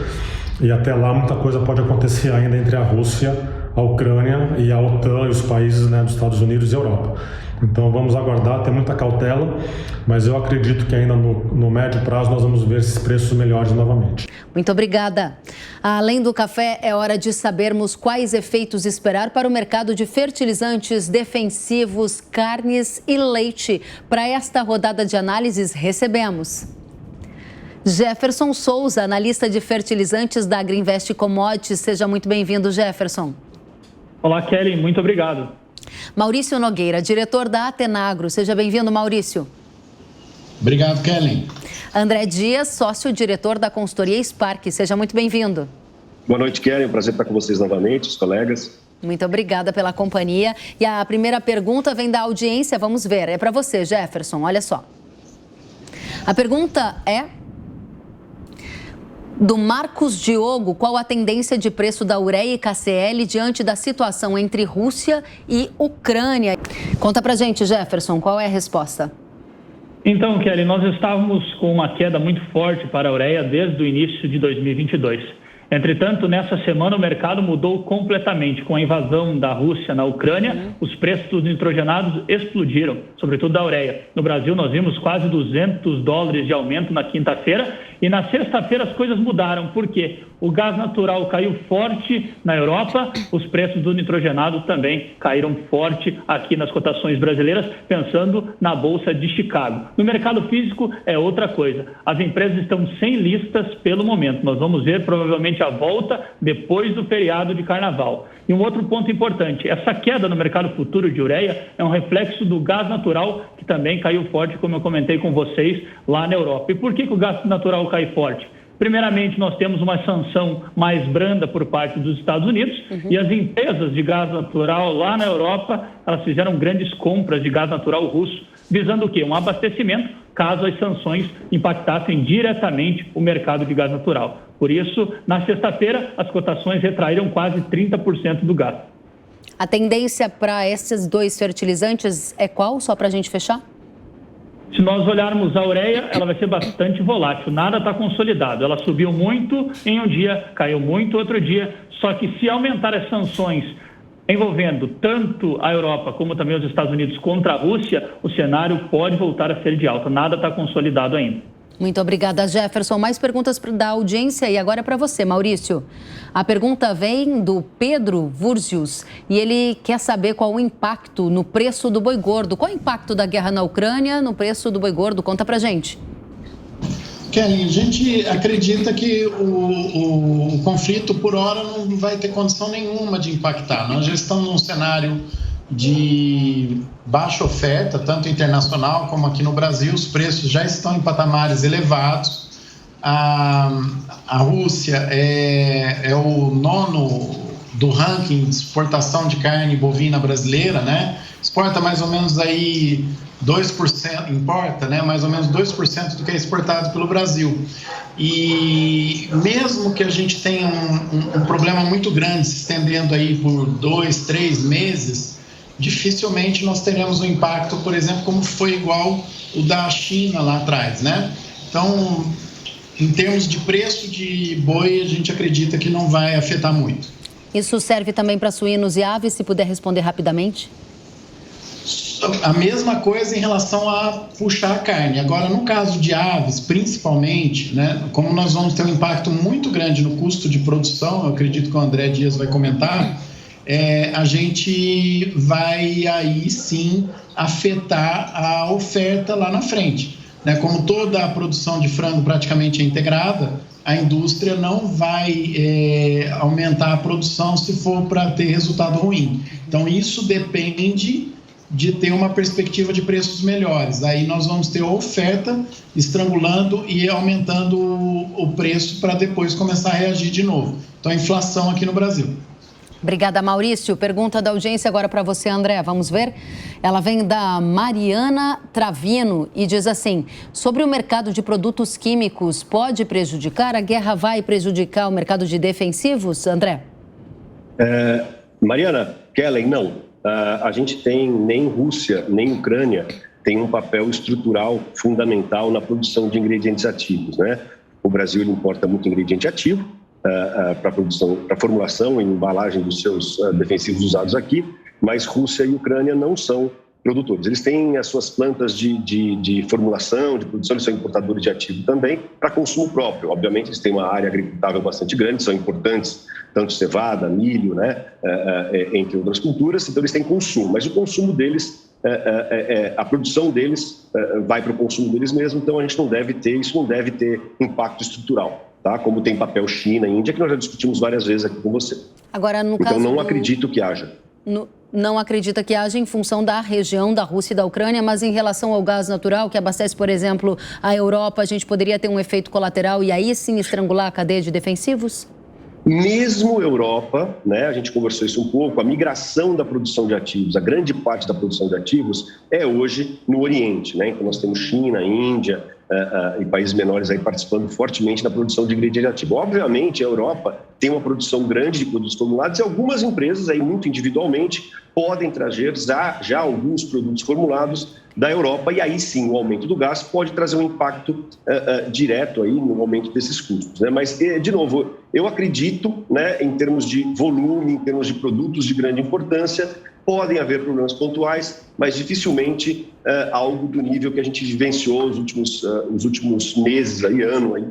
e até lá muita coisa pode acontecer ainda entre a Rússia, a Ucrânia e a OTAN e os países, né, dos Estados Unidos e Europa. Então vamos aguardar, ter muita cautela, mas eu acredito que ainda no médio prazo nós vamos ver esses preços melhores novamente. Muito obrigada. Além do café, é hora de sabermos quais efeitos esperar para o mercado de fertilizantes defensivos, carnes e leite. Para esta rodada de análises, recebemos Jefferson Souza, analista de fertilizantes da Agriinvest Commodities. Seja muito bem-vindo, Jefferson. Olá, Kelly. Muito obrigado. Maurício Nogueira, diretor da Atenagro. Seja bem-vindo, Maurício. Obrigado, Kelly. André Dias, sócio-diretor da consultoria Spark. Seja muito bem-vindo. Boa noite, Kelly. É um prazer estar com vocês novamente, os colegas. Muito obrigada pela companhia. E a primeira pergunta vem da audiência. Vamos ver. É para você, Jefferson. Olha só. A pergunta é do Marcos Diogo: qual a tendência de preço da ureia e KCl diante da situação entre Rússia e Ucrânia? Conta pra gente, Jefferson, qual é a resposta? Então, Kelly, nós estávamos com uma queda muito forte para a ureia desde o início de 2022. Entretanto, nessa semana o mercado mudou completamente. Com a invasão da Rússia na Ucrânia, os preços dos nitrogenados explodiram, sobretudo da ureia. No Brasil, nós vimos quase $200 de aumento na quinta-feira, e na sexta-feira as coisas mudaram. Por quê? O gás natural caiu forte na Europa, os preços do nitrogenado também caíram forte aqui nas cotações brasileiras, pensando na Bolsa de Chicago. No mercado físico é outra coisa. As empresas estão sem listas pelo momento. Nós vamos ver provavelmente a volta depois do feriado de carnaval. E um outro ponto importante: essa queda no mercado futuro de ureia é um reflexo do gás natural, que também caiu forte, como eu comentei com vocês, lá na Europa. E por que o gás natural cai forte? Primeiramente, nós temos uma sanção mais branda por parte dos Estados Unidos, e as empresas de gás natural lá na Europa, elas fizeram grandes compras de gás natural russo, visando o quê? Um abastecimento, caso as sanções impactassem diretamente o mercado de gás natural. Por isso, na sexta-feira, as cotações retraíram quase 30% do gás. A tendência para esses dois fertilizantes é qual, só para a gente fechar? Se nós olharmos a ureia, ela vai ser bastante volátil, nada está consolidado. Ela subiu muito em um dia, caiu muito outro dia, só que se aumentar as sanções envolvendo tanto a Europa como também os Estados Unidos contra a Rússia, o cenário pode voltar a ser de alta, nada está consolidado ainda. Muito obrigada, Jefferson. Mais perguntas da audiência e agora é para você, Maurício. A pergunta vem do Pedro Vurzius e ele quer saber qual o impacto no preço do boi gordo. Qual o impacto da guerra na Ucrânia no preço do boi gordo? Conta pra gente. Kelly, a gente acredita que o conflito por hora não vai ter condição nenhuma de impactar. Nós já estamos num cenário de baixa oferta, tanto internacional como aqui no Brasil. Os preços já estão em patamares elevados. A Rússia é o nono do ranking de exportação de carne bovina brasileira, né? Exporta mais ou menos aí 2%, importa, né? Mais ou menos 2% do que é exportado pelo Brasil. E mesmo que a gente tenha um problema muito grande se estendendo aí por 2, 3 meses, dificilmente nós teremos um impacto, por exemplo, como foi igual o da China lá atrás, né? Então, em termos de preço de boi, a gente acredita que não vai afetar muito. Isso serve também para suínos e aves, se puder responder rapidamente? A mesma coisa em relação a puxar a carne. Agora, no caso de aves, principalmente, né, como nós vamos ter um impacto muito grande no custo de produção, eu acredito que o André Dias vai comentar, a gente vai aí sim afetar a oferta lá na frente. Né? Como toda a produção de frango praticamente é integrada, a indústria não vai aumentar a produção se for para ter resultado ruim. Então, isso depende de ter uma perspectiva de preços melhores. Aí nós vamos ter a oferta estrangulando e aumentando o preço para depois começar a reagir de novo. Então, a inflação aqui no Brasil. Obrigada, Maurício. Pergunta da audiência agora para você, André. Vamos ver? Ela vem da Mariana Travino e diz assim: sobre o mercado de produtos químicos, pode prejudicar? A guerra vai prejudicar o mercado de defensivos, André? Mariana, Kellen, não. A gente tem, nem Rússia, nem Ucrânia, tem um papel estrutural fundamental na produção de ingredientes ativos, né? O Brasil importa muito ingrediente ativo para produção, para formulação e embalagem dos seus defensivos usados aqui, mas Rússia e Ucrânia não são produtores. Eles têm as suas plantas de formulação, de produção, eles são importadores de ativo também, para consumo próprio. Obviamente, eles têm uma área agricultável bastante grande, são importantes, tanto cevada, milho, né, entre outras culturas, então eles têm consumo, mas o consumo deles, a produção deles vai para o consumo deles mesmo, então isso não deve ter impacto estrutural, tá? Como tem papel China e Índia, que nós já discutimos várias vezes aqui com você. Agora, no então, caso não acredito que haja. Não acredita que haja em função da região da Rússia e da Ucrânia, mas em relação ao gás natural, que abastece, por exemplo, a Europa, a gente poderia ter um efeito colateral e aí sim estrangular a cadeia de defensivos? Mesmo Europa, né, a gente conversou isso um pouco, a migração da produção de ativos, a grande parte da produção de ativos é hoje no Oriente, né? Então nós temos China, Índia e países menores aí participando fortemente da produção de ingrediente ativo. Obviamente, a Europa tem uma produção grande de produtos formulados e algumas empresas aí muito individualmente podem trazer já alguns produtos formulados da Europa e aí sim o aumento do gás pode trazer um impacto direto aí no aumento desses custos, né? Mas, de novo, eu acredito, né, em termos de volume, em termos de produtos de grande importância, podem haver problemas pontuais, mas dificilmente algo do nível que a gente vivenciou os últimos meses, aí, ano, aí,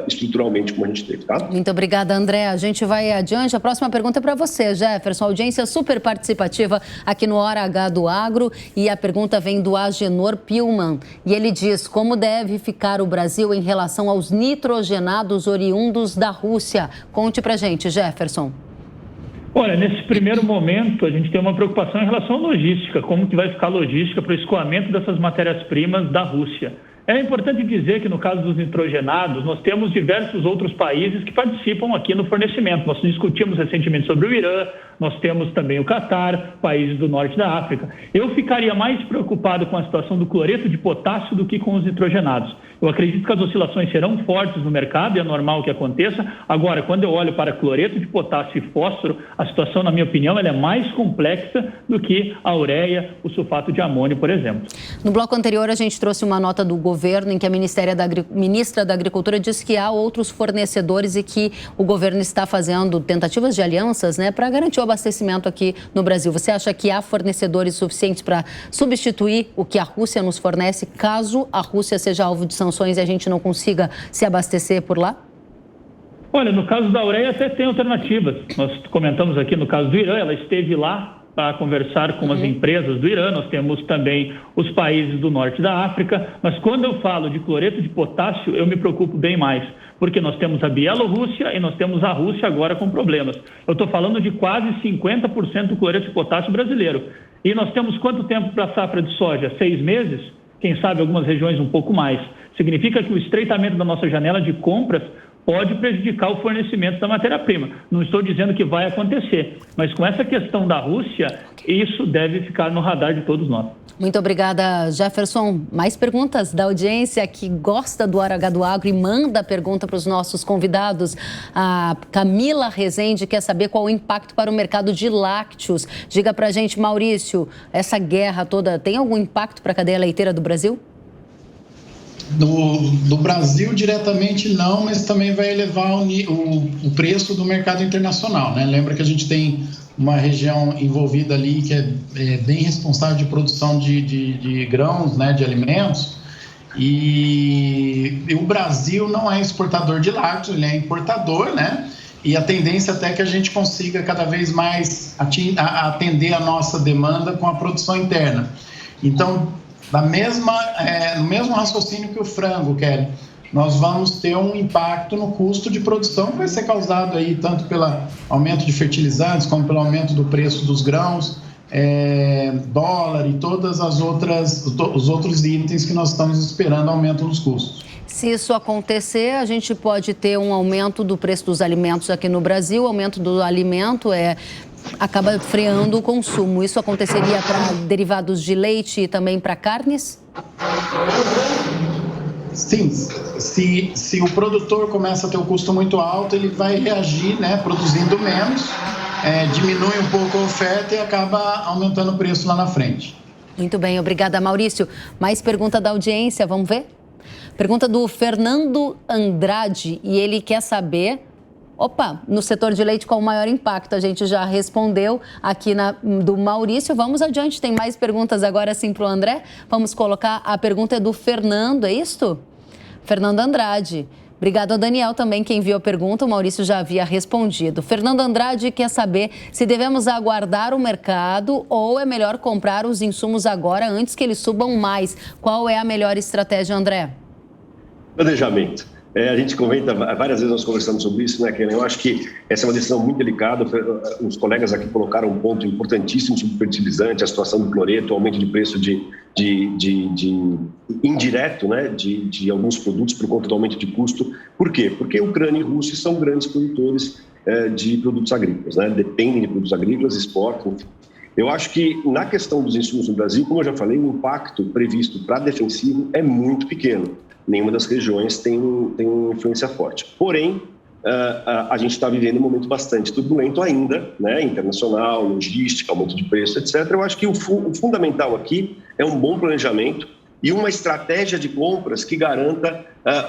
estruturalmente, como a gente teve, tá? Muito obrigada, André. A gente vai adiante. A próxima pergunta é para você, Jefferson. Audiência super participativa aqui no Hora H do Agro. E a pergunta vem do Agenor Pilman. E ele diz: como deve ficar o Brasil em relação aos nitrogenados oriundos da Rússia? Conte pra gente, Jefferson. Olha, nesse primeiro momento, a gente tem uma preocupação em relação à logística, como que vai ficar a logística para o escoamento dessas matérias-primas da Rússia. É importante dizer que, no caso dos nitrogenados, nós temos diversos outros países que participam aqui no fornecimento. Nós discutimos recentemente sobre o Irã, nós temos também o Catar, países do norte da África. Eu ficaria mais preocupado com a situação do cloreto de potássio do que com os nitrogenados. Eu acredito que as oscilações serão fortes no mercado e é normal que aconteça. Agora, quando eu olho para cloreto de potássio e fósforo, a situação, na minha opinião, ela é mais complexa do que a ureia, o sulfato de amônio, por exemplo. No bloco anterior, a gente trouxe uma nota do governo em que a ministra da Agricultura disse que há outros fornecedores e que o governo está fazendo tentativas de alianças, né, para garantir o abastecimento aqui no Brasil. Você acha que há fornecedores suficientes para substituir o que a Rússia nos fornece, caso a Rússia seja alvo de sanções e a gente não consiga se abastecer por lá? Olha, no caso da ureia até tem alternativas. Nós comentamos aqui no caso do Irã, ela esteve lá para conversar com as empresas do Irã, nós temos também os países do norte da África, mas quando eu falo de cloreto de potássio, eu me preocupo bem mais, porque nós temos a Bielorrússia e nós temos a Rússia agora com problemas. Eu estou falando de quase 50% do cloreto de potássio brasileiro. E nós temos quanto tempo para a safra de soja? 6 meses? Quem sabe algumas regiões um pouco mais. Significa que o estreitamento da nossa janela de compras pode prejudicar o fornecimento da matéria-prima. Não estou dizendo que vai acontecer, mas com essa questão da Rússia, isso deve ficar no radar de todos nós. Muito obrigada, Jefferson. Mais perguntas da audiência que gosta do Hora H do Agro e manda pergunta para os nossos convidados. A Camila Rezende quer saber qual o impacto para o mercado de lácteos. Diga para a gente, Maurício, essa guerra toda tem algum impacto para a cadeia leiteira do Brasil? Do Brasil diretamente não, mas também vai elevar o preço do mercado internacional, né? Lembra que a gente tem uma região envolvida ali que é bem responsável de produção de grãos, né, de alimentos, e o Brasil não é exportador de lácteos, ele é importador, né? E a tendência até é que a gente consiga cada vez mais atender a nossa demanda com a produção interna. Então, no mesmo raciocínio que o frango, Kelly, nós vamos ter um impacto no custo de produção que vai ser causado aí tanto pelo aumento de fertilizantes como pelo aumento do preço dos grãos, dólar e todas os outros itens que nós estamos esperando aumento nos custos. Se isso acontecer, a gente pode ter um aumento do preço dos alimentos aqui no Brasil. O aumento do alimento acaba freando o consumo. Isso aconteceria para derivados de leite e também para carnes? Sim, se o produtor começa a ter um custo muito alto, ele vai reagir, né, produzindo menos, diminui um pouco a oferta e acaba aumentando o preço lá na frente. Muito bem, obrigada, Maurício. Mais pergunta da audiência, vamos ver? Pergunta do Fernando Andrade e ele quer saber No setor de leite, qual o maior impacto? A gente já respondeu aqui do Maurício. Vamos adiante, tem mais perguntas agora sim para o André. Vamos colocar, a pergunta é do Fernando, é isto? Fernando Andrade. Obrigado a Daniel também, que enviou a pergunta, o Maurício já havia respondido. Fernando Andrade quer saber se devemos aguardar o mercado ou é melhor comprar os insumos agora antes que eles subam mais. Qual é a melhor estratégia, André? Planejamento. A gente comenta, várias vezes nós conversamos sobre isso, né, Kellen? Eu acho que essa é uma decisão muito delicada. Os colegas aqui colocaram um ponto importantíssimo sobre o fertilizante, a situação do cloreto, o aumento de preço de indireto, né, de alguns produtos por conta do aumento de custo. Por quê? Porque a Ucrânia e a Rússia são grandes produtores de produtos agrícolas, né? Dependem de produtos agrícolas, exportam. Eu acho que na questão dos insumos no Brasil, como eu já falei, o impacto previsto para defensivo é muito pequeno. Nenhuma das regiões tem influência forte. Porém, a gente está vivendo um momento bastante turbulento ainda, né? Internacional, logística, aumento de preço, etc. Eu acho que o fundamental aqui é um bom planejamento e uma estratégia de compras que garanta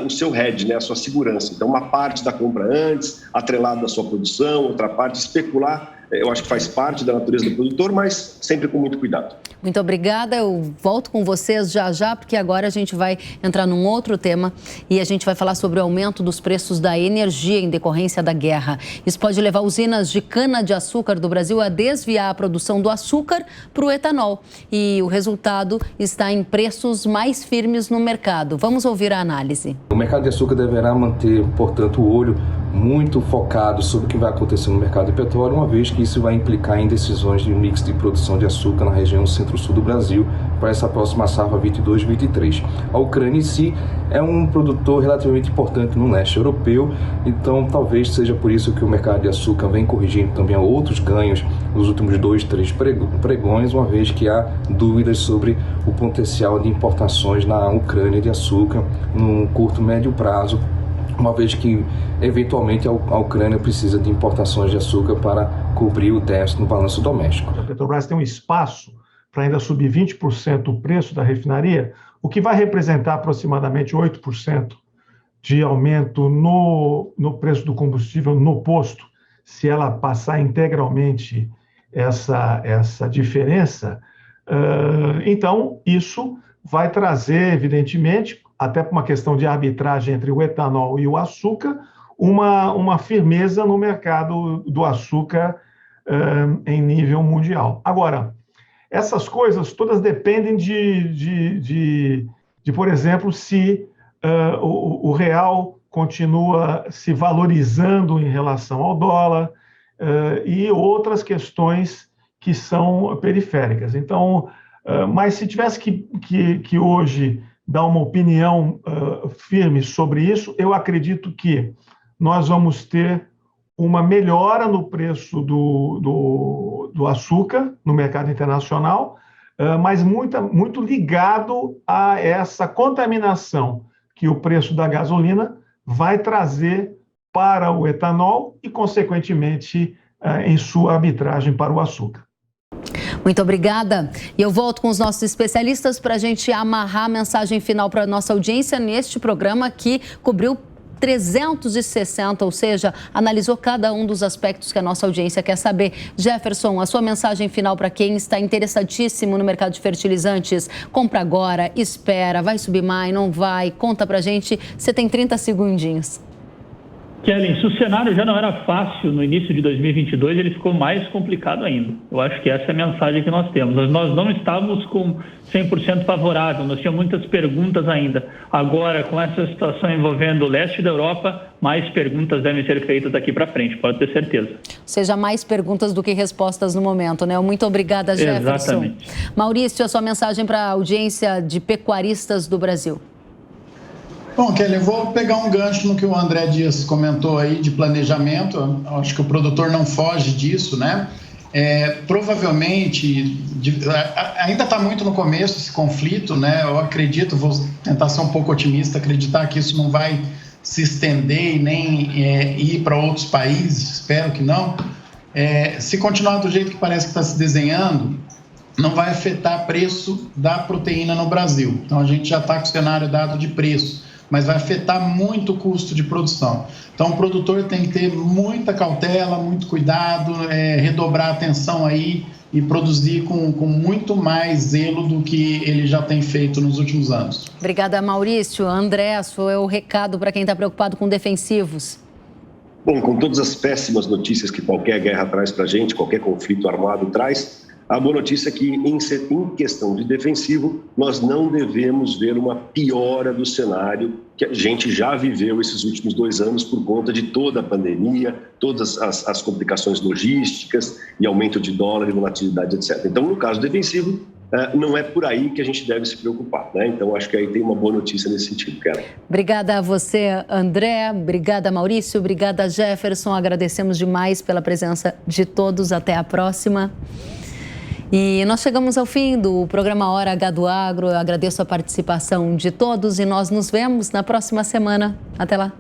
o seu hedge, né? A sua segurança. Então, uma parte da compra antes, atrelado à sua produção, outra parte especular, eu acho que faz parte da natureza do produtor, mas sempre com muito cuidado. Muito obrigada, eu volto com vocês já, porque agora a gente vai entrar num outro tema e a gente vai falar sobre o aumento dos preços da energia em decorrência da guerra. Isso pode levar usinas de cana-de-açúcar do Brasil a desviar a produção do açúcar para o etanol. E o resultado está em preços mais firmes no mercado. Vamos ouvir a análise. O mercado de açúcar deverá manter, portanto, o olho muito focado sobre o que vai acontecer no mercado de petróleo, uma vez que isso vai implicar em decisões de mix de produção de açúcar na região centro-sul do Brasil para essa próxima safra 22-23. A Ucrânia em si é um produtor relativamente importante no leste europeu, então talvez seja por isso que o mercado de açúcar vem corrigindo também outros ganhos nos últimos 2-3 pregões, uma vez que há dúvidas sobre o potencial de importações na Ucrânia de açúcar no curto e médio prazo, uma vez que, eventualmente, a Ucrânia precisa de importações de açúcar para cobrir o déficit no balanço doméstico. A Petrobras tem um espaço para ainda subir 20% o preço da refinaria, o que vai representar aproximadamente 8% de aumento no preço do combustível no posto, se ela passar integralmente essa diferença. Então, isso vai trazer, evidentemente, até por uma questão de arbitragem entre o etanol e o açúcar, uma firmeza no mercado do açúcar em nível mundial. Agora, essas coisas todas dependem de por exemplo, se o real continua se valorizando em relação ao dólar e outras questões que são periféricas. Então, mas se tivesse que hoje dar uma opinião firme sobre isso, eu acredito que nós vamos ter uma melhora no preço do açúcar no mercado internacional, mas muito ligado a essa contaminação que o preço da gasolina vai trazer para o etanol e, consequentemente, em sua arbitragem para o açúcar. Muito obrigada. E eu volto com os nossos especialistas para a gente amarrar a mensagem final para a nossa audiência neste programa que cobriu 360, ou seja, analisou cada um dos aspectos que a nossa audiência quer saber. Jefferson, a sua mensagem final para quem está interessadíssimo no mercado de fertilizantes. Compra agora, espera, vai subir mais, não vai? Conta para a gente. Você tem 30 segundinhos. Kellen, se o cenário já não era fácil no início de 2022, ele ficou mais complicado ainda. Eu acho que essa é a mensagem que nós temos. Nós não estávamos com 100% favorável, nós tínhamos muitas perguntas ainda. Agora, com essa situação envolvendo o leste da Europa, mais perguntas devem ser feitas daqui para frente, pode ter certeza. Ou seja, mais perguntas do que respostas no momento, né? Muito obrigada, Jefferson. Exatamente. Maurício, a sua mensagem para a audiência de pecuaristas do Brasil. Bom, Kelly, eu vou pegar um gancho no que o André Dias comentou aí de planejamento. Eu acho que o produtor não foge disso, né? Provavelmente, ainda está muito no começo esse conflito, né? Eu acredito, vou tentar ser um pouco otimista, acreditar que isso não vai se estender e nem ir para outros países, espero que não. Se continuar do jeito que parece que está se desenhando, não vai afetar o preço da proteína no Brasil. Então, a gente já está com o cenário dado de preço. mas vai afetar muito o custo de produção. Então, o produtor tem que ter muita cautela, muito cuidado, redobrar a atenção aí e produzir com muito mais zelo do que ele já tem feito nos últimos anos. Obrigada, Maurício. André, é o recado para quem está preocupado com defensivos. Bom, com todas as péssimas notícias que qualquer guerra traz para a gente, qualquer conflito armado traz, a boa notícia é que, em questão de defensivo, nós não devemos ver uma piora do cenário que a gente já viveu esses últimos 2 anos por conta de toda a pandemia, todas as complicações logísticas e aumento de dólar e volatilidade, etc. Então, no caso defensivo, não é por aí que a gente deve se preocupar, né? Então, acho que aí tem uma boa notícia nesse sentido, Kellen. Obrigada a você, André. Obrigada, Maurício. Obrigada, Jefferson. Agradecemos demais pela presença de todos. Até a próxima. E nós chegamos ao fim do programa Hora H do Agro. Eu agradeço a participação de todos e nós nos vemos na próxima semana. Até lá.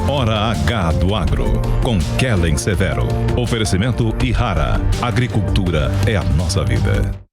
Hora H do Agro, com Kellen Severo. Oferecimento Ihara. Agricultura é a nossa vida.